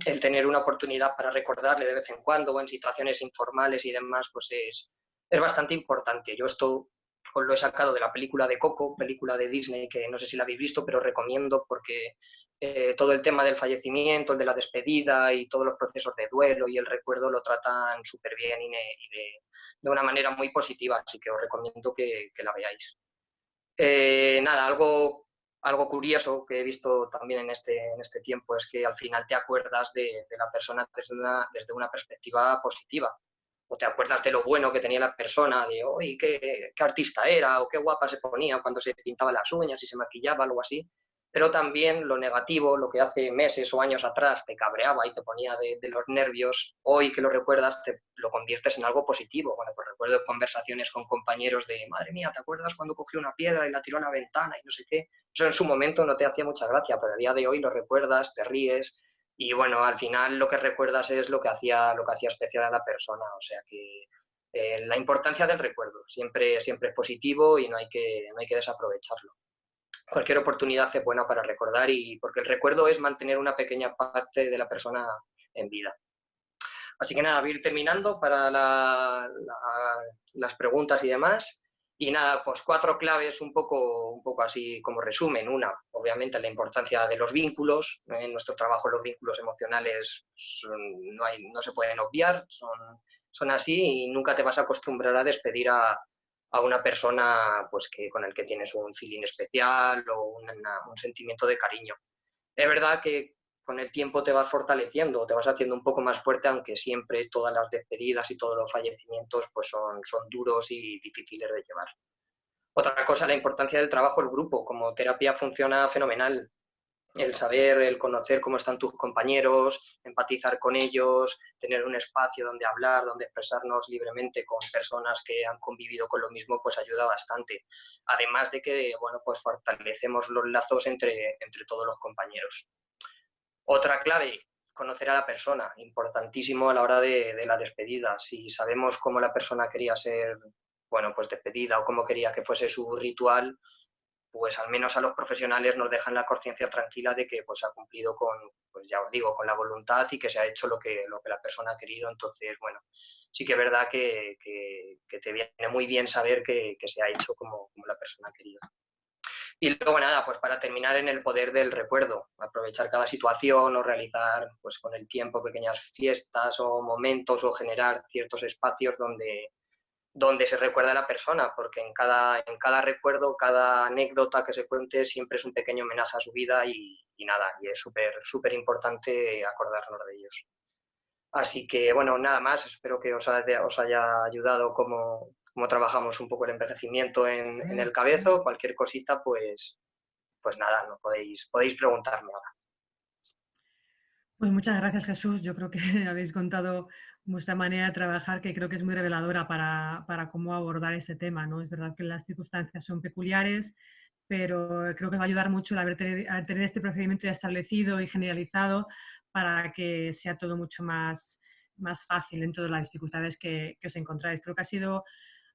El tener una oportunidad para recordarle de vez en cuando o en situaciones informales y demás, pues es bastante importante. Yo esto os lo he sacado de la película de Coco, película de Disney, que no sé si la habéis visto, pero recomiendo porque todo el tema del fallecimiento, el de la despedida y todos los procesos de duelo y el recuerdo lo tratan súper bien y de una manera muy positiva, así que os recomiendo que la veáis. Nada, algo curioso que he visto también en este tiempo es que al final te acuerdas de la persona desde una perspectiva positiva. O te acuerdas de lo bueno que tenía la persona, de hoy qué artista era, o qué guapa se ponía cuando se pintaba las uñas y se maquillaba, algo así. Pero también lo negativo, lo que hace meses o años atrás te cabreaba y te ponía de los nervios, hoy que lo recuerdas te lo conviertes en algo positivo. Bueno, pues recuerdo conversaciones con compañeros de, madre mía, ¿te acuerdas cuando cogió una piedra y la tiró a una ventana y no sé qué? Eso en su momento no te hacía mucha gracia, pero a día de hoy lo recuerdas, te ríes. Y bueno, al final lo que recuerdas es lo que hacía especial a la persona. O sea que la importancia del recuerdo siempre es positivo y no hay que desaprovecharlo. Cualquier oportunidad es buena para recordar y porque el recuerdo es mantener una pequeña parte de la persona en vida. Así que nada, voy a ir terminando para las preguntas y demás. Y nada, pues 4 claves un poco así como resumen. Una, obviamente, la importancia de los vínculos. En nuestro trabajo los vínculos emocionales no se pueden obviar, son así y nunca te vas a acostumbrar a despedir a una persona pues, con el que tienes un feeling especial o un sentimiento de cariño. Es verdad que con el tiempo te vas fortaleciendo, te vas haciendo un poco más fuerte, aunque siempre todas las despedidas y todos los fallecimientos pues son duros y difíciles de llevar. Otra cosa, la importancia del trabajo en grupo. Como terapia funciona fenomenal. El saber, el conocer cómo están tus compañeros, empatizar con ellos, tener un espacio donde hablar, donde expresarnos libremente con personas que han convivido con lo mismo, pues ayuda bastante. Además de que, bueno, pues fortalecemos los lazos entre todos los compañeros. Otra clave, conocer a la persona, importantísimo a la hora de la despedida. Si sabemos cómo la persona quería ser, bueno, pues despedida o cómo quería que fuese su ritual, pues al menos a los profesionales nos dejan la conciencia tranquila de que pues ha cumplido con, pues ya os digo, con la voluntad y que se ha hecho lo que la persona ha querido. Entonces, bueno, sí que es verdad que te viene muy bien saber que se ha hecho como la persona ha querido. Y luego nada, pues para terminar en el poder del recuerdo, aprovechar cada situación o realizar pues con el tiempo pequeñas fiestas o momentos o generar ciertos espacios donde se recuerda a la persona, porque en cada recuerdo, cada anécdota que se cuente siempre es un pequeño homenaje a su vida y nada, y es súper importante acordarnos de ellos. Así que bueno, nada más, espero que os haya ayudado como cómo trabajamos un poco el envejecimiento en el Cabezo. Cualquier cosita, pues nada, no podéis preguntarme ahora. Pues muchas gracias, Jesús. Yo creo que habéis contado vuestra manera de trabajar, que creo que es muy reveladora para cómo abordar este tema, ¿no? Es verdad que las circunstancias son peculiares, pero creo que va a ayudar mucho el haber tener este procedimiento ya establecido y generalizado para que sea todo mucho más fácil en todas las dificultades que os encontráis. Creo que ha sido, o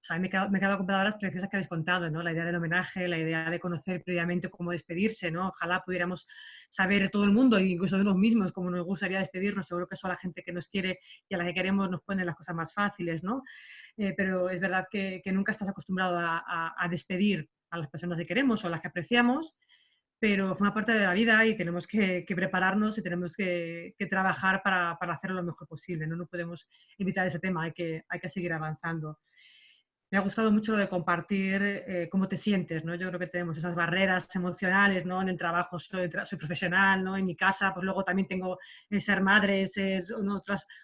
sea, me he quedado con palabras preciosas que habéis contado, ¿no? La idea del homenaje, la idea de conocer previamente cómo despedirse, ¿no? Ojalá pudiéramos saber de todo el mundo, incluso de unos mismos, cómo nos gustaría despedirnos. Seguro que eso a la gente que nos quiere y a la que queremos nos pone las cosas más fáciles, ¿no? Pero es verdad que nunca estás acostumbrado a despedir a las personas que queremos o a las que apreciamos, pero forma parte de la vida y tenemos que prepararnos y tenemos que trabajar para hacerlo lo mejor posible, ¿no? No podemos evitar ese tema, hay que seguir avanzando. Me ha gustado mucho lo de compartir cómo te sientes, ¿no? Yo creo que tenemos esas barreras emocionales, ¿no? En el trabajo soy profesional, ¿no? En mi casa, pues luego también tengo ser madre, ser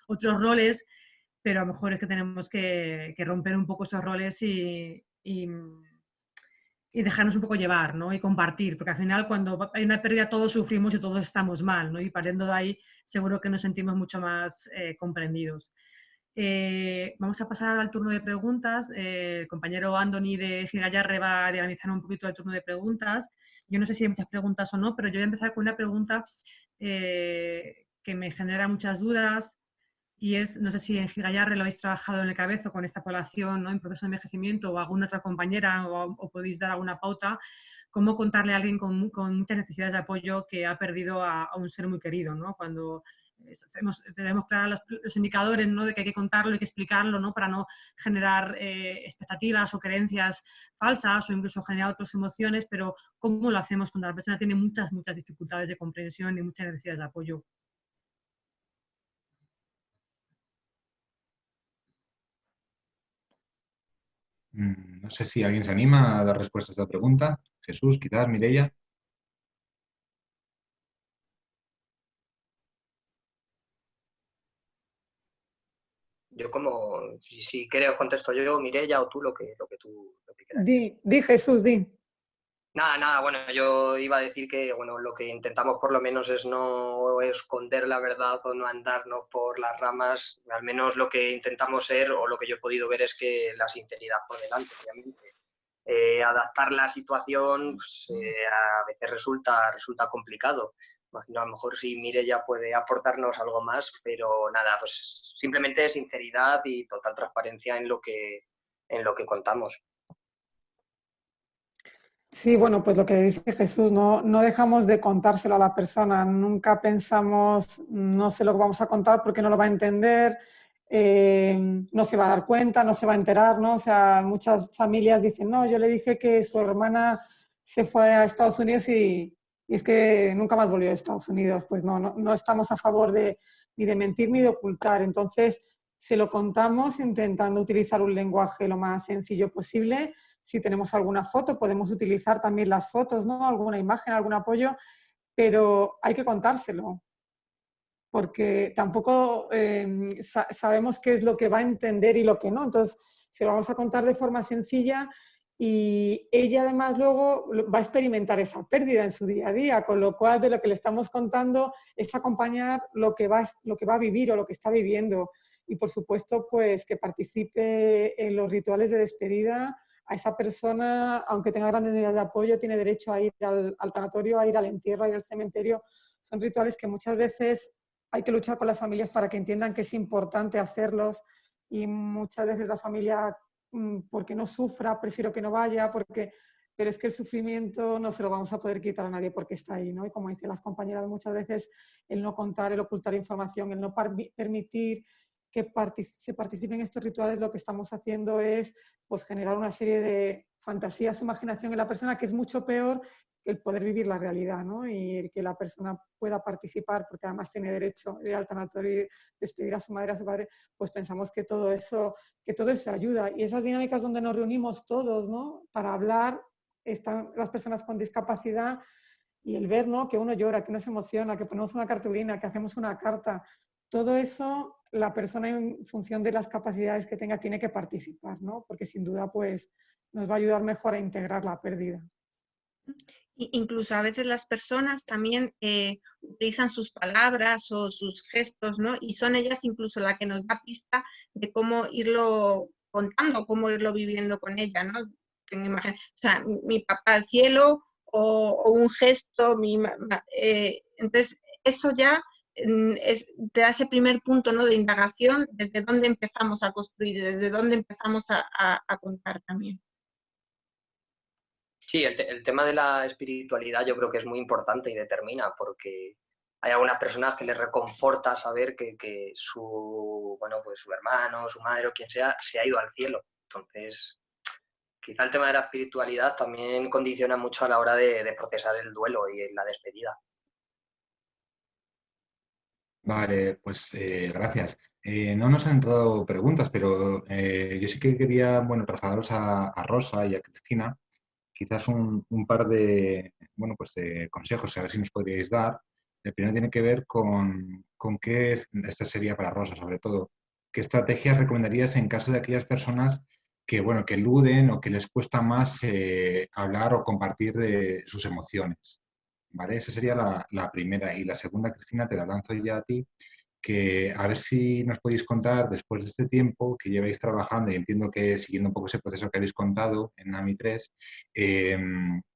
otros roles, pero a lo mejor es que tenemos que romper un poco esos roles y dejarnos un poco llevar, ¿no? Y compartir, porque al final cuando hay una pérdida todos sufrimos y todos estamos mal, ¿no? Y partiendo de ahí seguro que nos sentimos mucho más comprendidos. Vamos a pasar al turno de preguntas. El compañero Andoni de Gigallarre va a organizar un poquito el turno de preguntas. Yo no sé si hay muchas preguntas o no, pero yo voy a empezar con una pregunta que me genera muchas dudas y es, no sé si en Gigallarre lo habéis trabajado en el Cabezo con esta población, ¿no? En proceso de envejecimiento o alguna otra compañera o podéis dar alguna pauta, cómo contarle a alguien con muchas necesidades de apoyo que ha perdido a un ser muy querido, ¿no? Cuando tenemos claros los indicadores, ¿no? De que hay que contarlo, hay que explicarlo, ¿no? Para no generar expectativas o creencias falsas o incluso generar otras emociones, pero ¿cómo lo hacemos cuando la persona tiene muchas dificultades de comprensión y muchas necesidades de apoyo? No sé si alguien se anima a dar respuesta a esta pregunta. Jesús, quizás, Mireia. Yo si quieres contesto yo, Mireia, o tú lo que quieras. Di Jesús, di. Nada, bueno, yo iba a decir que bueno, lo que intentamos por lo menos es no esconder la verdad o no andarnos por las ramas, al menos lo que intentamos ser o lo que yo he podido ver es que la sinceridad por delante, obviamente. Adaptar la situación pues, a veces resulta complicado. Imagino, a lo mejor si Mireia puede aportarnos algo más, pero nada, pues simplemente sinceridad y total transparencia en lo que contamos. Sí, bueno, pues lo que dice Jesús, no dejamos de contárselo a la persona, nunca pensamos, no sé lo que vamos a contar porque no lo va a entender, no se va a dar cuenta, no se va a enterar, ¿no? O sea, muchas familias dicen, no, yo le dije que su hermana se fue a Estados Unidos y es que nunca más volvió a Estados Unidos. Pues no estamos a favor ni de mentir ni de ocultar. Entonces, se lo contamos intentando utilizar un lenguaje lo más sencillo posible. Si tenemos alguna foto, podemos utilizar también las fotos, ¿no? Alguna imagen, algún apoyo, pero hay que contárselo, porque tampoco sabemos qué es lo que va a entender y lo que no. Entonces, se lo vamos a contar de forma sencilla y ella además luego va a experimentar esa pérdida en su día a día, con lo cual de lo que le estamos contando es acompañar lo que va a vivir o lo que está viviendo. Y por supuesto, pues que participe en los rituales de despedida. A esa persona, aunque tenga grandes medidas de apoyo, tiene derecho a ir al tanatorio, a ir al entierro, a ir al cementerio. Son rituales que muchas veces hay que luchar con las familias para que entiendan que es importante hacerlos y muchas veces la familia, porque no sufra, prefiero que no vaya, pero es que el sufrimiento no se lo vamos a poder quitar a nadie porque está ahí, ¿no? Y como dicen las compañeras, muchas veces el no contar, el ocultar información, el no permitir que se participe en estos rituales, lo que estamos haciendo es pues, generar una serie de fantasías o imaginación en la persona que es mucho peor que el poder vivir la realidad, ¿no? Y el que la persona pueda participar, porque además tiene derecho de ir al tanatorio y despedir a su madre, a su padre, pues pensamos que todo eso ayuda. Y esas dinámicas donde nos reunimos todos, ¿no? Para hablar, están las personas con discapacidad y el ver, ¿no? Que uno llora, que uno se emociona, que ponemos una cartulina, que hacemos una carta, todo eso la persona en función de las capacidades que tenga tiene que participar, ¿no? Porque sin duda pues nos va a ayudar mejor a integrar la pérdida. Incluso a veces las personas también utilizan sus palabras o sus gestos, ¿no? Y son ellas incluso la que nos da pista de cómo irlo contando, cómo irlo viviendo con ella, ¿no? Tengo imagen, o sea, mi papá al cielo o un gesto, entonces eso ya te da ese primer punto, ¿no? De indagación, desde dónde empezamos a construir, desde dónde empezamos a contar también. Sí, el tema de la espiritualidad yo creo que es muy importante y determina, porque hay algunas personas que les reconforta saber que su, bueno, pues su hermano, su madre o quien sea, se ha ido al cielo. Entonces, quizá el tema de la espiritualidad también condiciona mucho a la hora de procesar el duelo y la despedida. Vale, pues gracias. No nos han entrado preguntas, pero yo sí que quería, bueno, trasladaros a Rosa y a Cristina quizás un par de, bueno, pues de consejos, a ver si nos podríais dar. El primero tiene que ver con qué, esta sería para Rosa sobre todo, qué estrategias recomendarías en caso de aquellas personas que, bueno, que eluden o que les cuesta más hablar o compartir de sus emociones. ¿Vale? Esa sería la primera. Y la segunda, Cristina, te la lanzo ya a ti, que a ver si nos podéis contar, después de este tiempo que lleváis trabajando, y entiendo que siguiendo un poco ese proceso que habéis contado en AMI 3,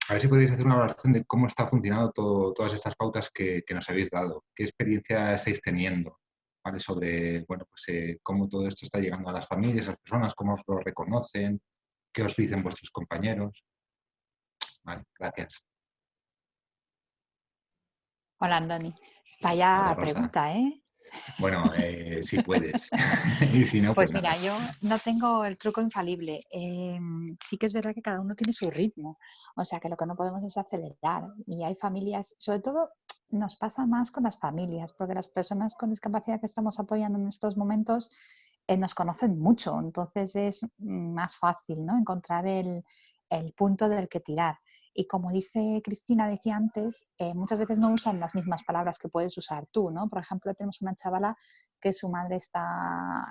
a ver si podéis hacer una valoración de cómo está funcionando todas estas pautas que nos habéis dado. ¿Qué experiencia estáis teniendo? ¿Vale? Sobre, bueno, pues, cómo todo esto está llegando a las familias, a las personas, cómo os lo reconocen, qué os dicen vuestros compañeros. Vale, gracias. Hola, Andoni. Hola, Vaya Rosa. pregunta, ¿eh? Bueno, si puedes. Y si no, pues Pues nada. mira, yo no tengo el truco infalible. Sí que es verdad que cada uno tiene su ritmo, o sea que lo que no podemos es acelerar. Y hay familias, sobre todo nos pasa más con las familias, porque las personas con discapacidad que estamos apoyando en estos momentos nos conocen mucho, entonces es más fácil, ¿no? Encontrar el punto del que tirar. Y como dice Cristina, decía antes, muchas veces no usan las mismas palabras que puedes usar tú, ¿no? Por ejemplo, tenemos una chavala que su madre está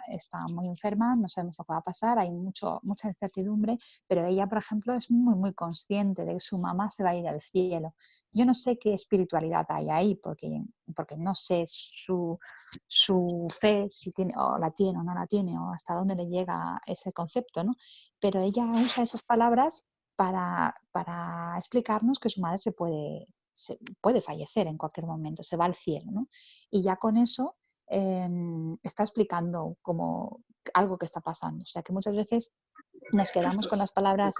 muy enferma, no sabemos lo que va a pasar, hay mucha incertidumbre, pero ella, por ejemplo, es muy, muy consciente de que su mamá se va a ir al cielo. Yo no sé qué espiritualidad hay ahí, porque no sé su fe, si tiene, o la tiene o no la tiene, o hasta dónde le llega ese concepto, ¿no? Pero ella usa esas palabras para explicarnos que su madre puede fallecer en cualquier momento, se va al cielo, ¿no? Y ya con eso está explicando como algo que está pasando. O sea que muchas veces nos quedamos con las palabras.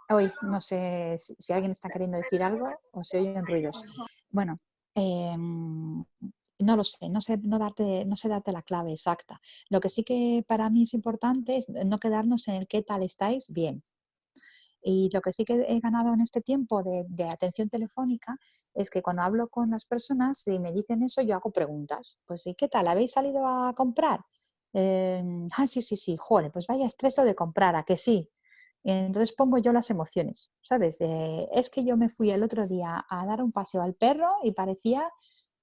Hoy no sé si alguien está queriendo decir algo o se oyen ruidos. Bueno, no lo sé, no sé darte la clave exacta. Lo que sí que para mí es importante es no quedarnos en el qué tal estáis bien. Y lo que sí que he ganado en este tiempo de atención telefónica es que cuando hablo con las personas, si me dicen eso, yo hago preguntas. Pues, ¿y qué tal? ¿Habéis salido a comprar? Sí. Joder, pues vaya estrés lo de comprar, ¿a que sí? Entonces pongo yo las emociones, ¿sabes? Es que yo me fui el otro día a dar un paseo al perro y parecía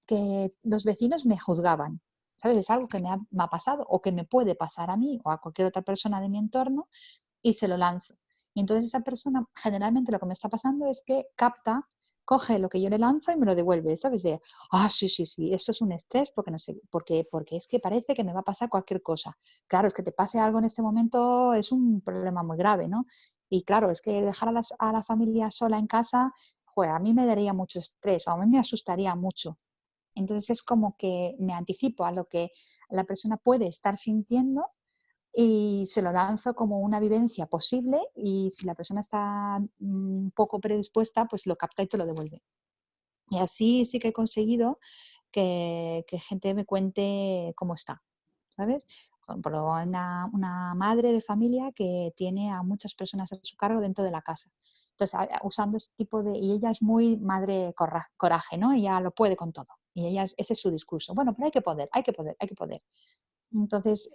que los vecinos me juzgaban. ¿Sabes? Es algo que me ha pasado o que me puede pasar a mí o a cualquier otra persona de mi entorno y se lo lanzo. Y entonces esa persona, generalmente lo que me está pasando es que capta, coge lo que yo le lanzo y me lo devuelve, ¿sabes? Sí, esto es un estrés porque no sé, porque es que parece que me va a pasar cualquier cosa. Claro, es que te pase algo en este momento es un problema muy grave, ¿no? Y claro, es que dejar a la familia sola en casa, joder, a mí me daría mucho estrés o a mí me asustaría mucho. Entonces es como que me anticipo a lo que la persona puede estar sintiendo y se lo lanzo como una vivencia posible y si la persona está un poco predispuesta, pues lo capta y te lo devuelve. Y así sí que he conseguido que gente me cuente cómo está, ¿sabes? Por ejemplo, una madre de familia que tiene a muchas personas a su cargo dentro de la casa. Entonces, usando este tipo de... Y ella es muy madre coraje, ¿no? Ella lo puede con todo. Y ese es su discurso. Bueno, pero hay que poder. Entonces,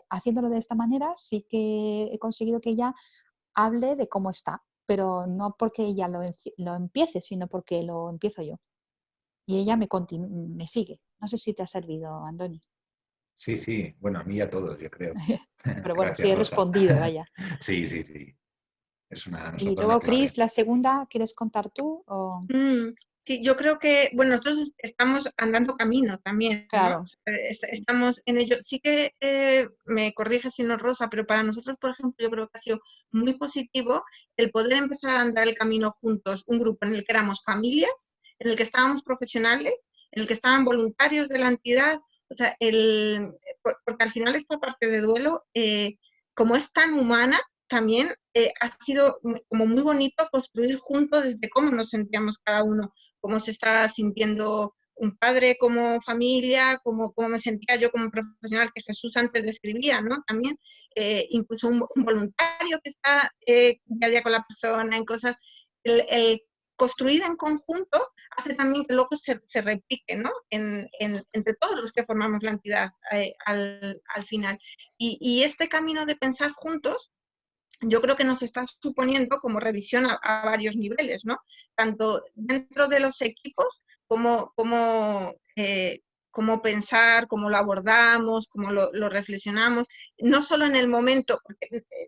haciéndolo de esta manera, sí que he conseguido que ella hable de cómo está, pero no porque ella lo empiece, sino porque lo empiezo yo. y ella me sigue. No sé si te ha servido, Andoni. Sí, sí, bueno, a mí y a todos, yo creo. Pero bueno, sí Gracias, he Rosa. respondido, vaya. Sí, sí, sí. Nos Y ha dado una luego, Cris, clave. la segunda, ¿quieres contar tú? O... Sí, yo creo que, bueno, nosotros estamos andando camino también, ¿no? Claro. O sea, estamos en ello. Sí que me corrige si no, Rosa, pero para nosotros, por ejemplo, yo creo que ha sido muy positivo el poder empezar a andar el camino juntos, un grupo en el que éramos familias, en el que estábamos profesionales, en el que estaban voluntarios de la entidad, o sea, porque al final esta parte de duelo, como es tan humana, también ha sido como muy bonito construir juntos desde cómo nos sentíamos cada uno, cómo se está sintiendo un padre como familia, cómo me sentía yo como profesional que Jesús antes describía, ¿no? También incluso un voluntario que está día a día con la persona en cosas, el construir en conjunto hace también que luego se replique, ¿no? Entre todos los que formamos la entidad al final. Y este camino de pensar juntos yo creo que nos está suponiendo como revisión a varios niveles, ¿no? Tanto dentro de los equipos como cómo pensar, cómo lo abordamos, cómo lo reflexionamos, no solo en el momento,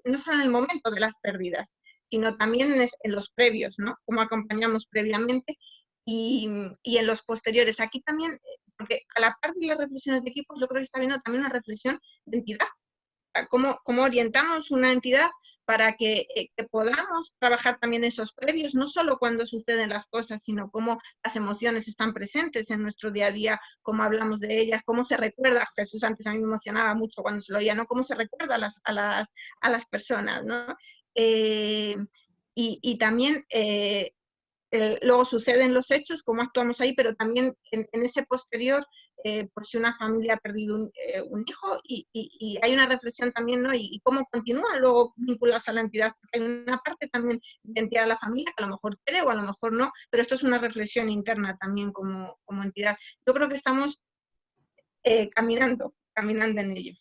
no solo en el momento de las pérdidas, sino también en los previos, ¿no? Cómo acompañamos previamente y en los posteriores. Aquí también, porque a la par de las reflexiones de equipos, yo creo que está viendo también una reflexión de entidad. Cómo orientamos una entidad para que podamos trabajar también esos previos, no solo cuando suceden las cosas, sino cómo las emociones están presentes en nuestro día a día, cómo hablamos de ellas, cómo se recuerda. Jesús antes a mí me emocionaba mucho cuando se lo oía, ¿no? Cómo se recuerda a las personas, ¿no? Y también luego suceden los hechos, cómo actuamos ahí, pero también en ese posterior, pues si una familia ha perdido un hijo y hay una reflexión también, ¿no? Y cómo continúan luego vinculados a la entidad, porque hay una parte también de entidad de la familia que a lo mejor cree o a lo mejor no, pero esto es una reflexión interna también como entidad. Yo creo que estamos caminando en ello.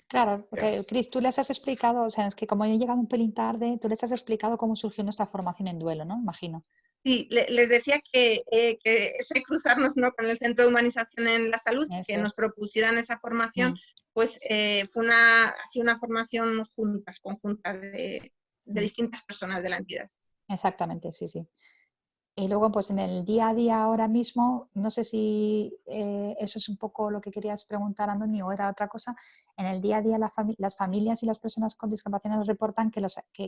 Claro, porque Cris, tú les has explicado, o sea, es que como he llegado un pelín tarde, tú les has explicado cómo surgió nuestra formación en duelo, ¿no? Imagino. Sí, les decía que ese cruzarnos, ¿no? Con el Centro de Humanización en la Salud, Eso que nos es. propusieran esa formación, pues fue una formación conjunta de distintas personas de la entidad. Exactamente, sí, sí. Y luego, pues en el día a día ahora mismo, no sé si eso es un poco lo que querías preguntar, Andoni, o era otra cosa. En el día a día las familias y las personas con discapacidad nos reportan que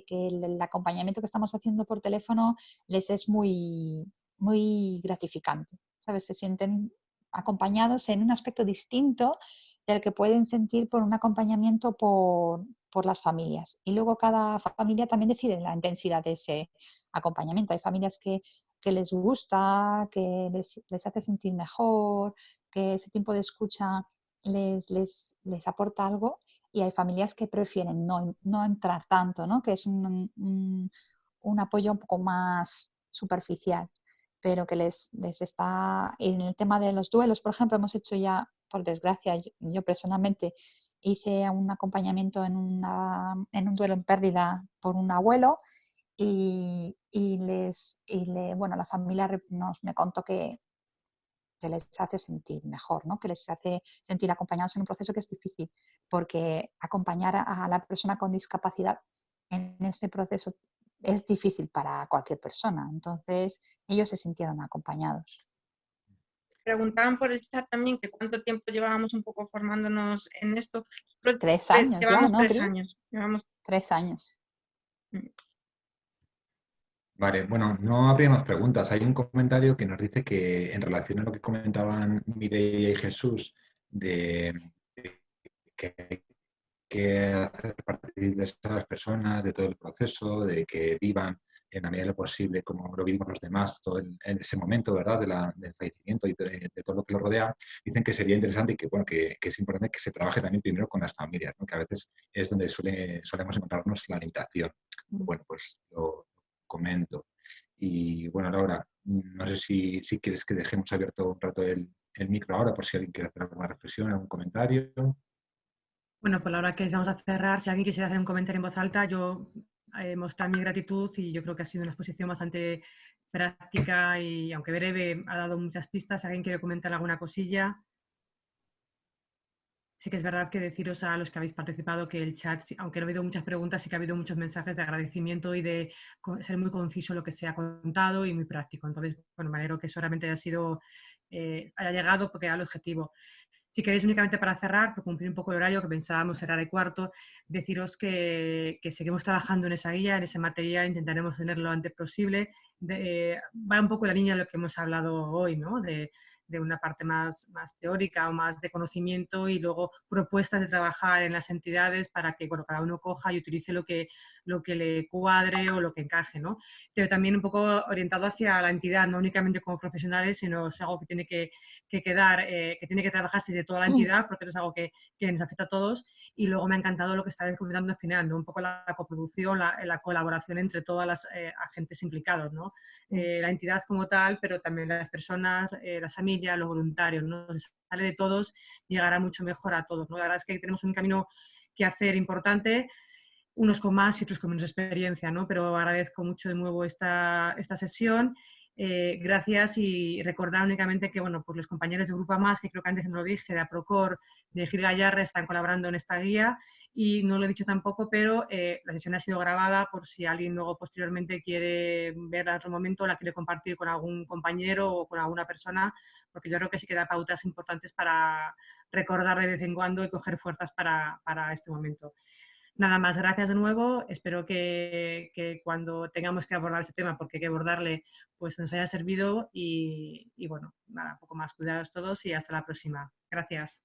el acompañamiento que estamos haciendo por teléfono les es muy, muy gratificante, ¿sabes? Se sienten acompañados en un aspecto distinto del que pueden sentir por un acompañamiento por las familias. Y luego cada familia también decide la intensidad de ese acompañamiento. Hay familias que les gusta, que les hace sentir mejor, que ese tiempo de escucha les aporta algo, y hay familias que prefieren no entrar tanto, ¿no? Que es un apoyo un poco más superficial, pero que les está... En el tema de los duelos, por ejemplo, hemos hecho ya, por desgracia, yo personalmente hice un acompañamiento en un duelo en pérdida por un abuelo, bueno, la familia me contó que les hace sentir mejor, ¿no? Que les hace sentir acompañados en un proceso que es difícil, porque acompañar a la persona con discapacidad en este proceso es difícil para cualquier persona. Entonces, ellos se sintieron acompañados. Preguntaban por el chat también que cuánto tiempo llevábamos un poco formándonos en esto. 3 años llevamos ya, ¿no, 3 Cris? años. Llevamos 3 años. Vale, bueno, no habría más preguntas. Hay un comentario que nos dice que en relación a lo que comentaban Mireia y Jesús, de que hay que hacer partícipes a las personas de todo el proceso, de que vivan en la medida de lo posible como lo vivimos los demás en ese momento, ¿verdad?, del fallecimiento y de todo lo que lo rodea. Dicen que sería interesante y que, bueno, que es importante que se trabaje también primero con las familias, ¿no? Que a veces es donde solemos encontrarnos la limitación. Bueno, pues lo comento. Y bueno, Laura, no sé si quieres que dejemos abierto un rato el micro ahora por si alguien quiere hacer alguna reflexión, algún comentario. Bueno, pues la hora que vamos a cerrar, si alguien quisiera hacer un comentario en voz alta, yo mostrar mi gratitud, y yo creo que ha sido una exposición bastante práctica y aunque breve ha dado muchas pistas. ¿Alguien quiere comentar alguna cosilla? Sí que es verdad que deciros a los que habéis participado que el chat, aunque no ha habido muchas preguntas, sí que ha habido muchos mensajes de agradecimiento y de ser muy conciso lo que se ha contado y muy práctico. Entonces, bueno, me alegro que solamente haya llegado porque era el objetivo. Si queréis, únicamente para cerrar, por cumplir un poco el horario, que pensábamos cerrar el cuarto, deciros que seguimos trabajando en esa guía, en ese material, intentaremos tenerlo lo antes posible. Va un poco en la línea de lo que hemos hablado hoy, ¿no? De una parte más teórica o más de conocimiento y luego propuestas de trabajar en las entidades para que, bueno, cada uno coja y utilice lo que le cuadre o lo que encaje, ¿no? Pero también un poco orientado hacia la entidad, no únicamente como profesionales, sino es algo que tiene que quedar, que tiene que trabajarse de toda la entidad, porque eso es algo que nos afecta a todos. Y luego me ha encantado lo que estabais comentando al final, ¿no? Un poco la coproducción, la colaboración entre todas las agentes implicados, ¿no? La entidad como tal, pero también las personas, las familias, los voluntarios, ¿no? Si sale de todos, llegará mucho mejor a todos, ¿no? La verdad es que tenemos un camino que hacer importante, unos con más y otros con menos experiencia, ¿no? Pero agradezco mucho de nuevo esta sesión. Gracias y recordar únicamente que, bueno, pues los compañeros de Grupo Más, que creo que antes no lo dije, de Aprocor, de Gil Gallarre, están colaborando en esta guía y no lo he dicho tampoco, pero la sesión ha sido grabada por si alguien luego posteriormente quiere verla en otro momento, la quiere compartir con algún compañero o con alguna persona, porque yo creo que sí que da pautas importantes para recordar de vez en cuando y coger fuerzas para este momento. Nada más, gracias de nuevo. Espero que cuando tengamos que abordar este tema, porque hay que abordarle, pues nos haya servido y bueno, nada, poco más. Cuidados todos y hasta la próxima. Gracias.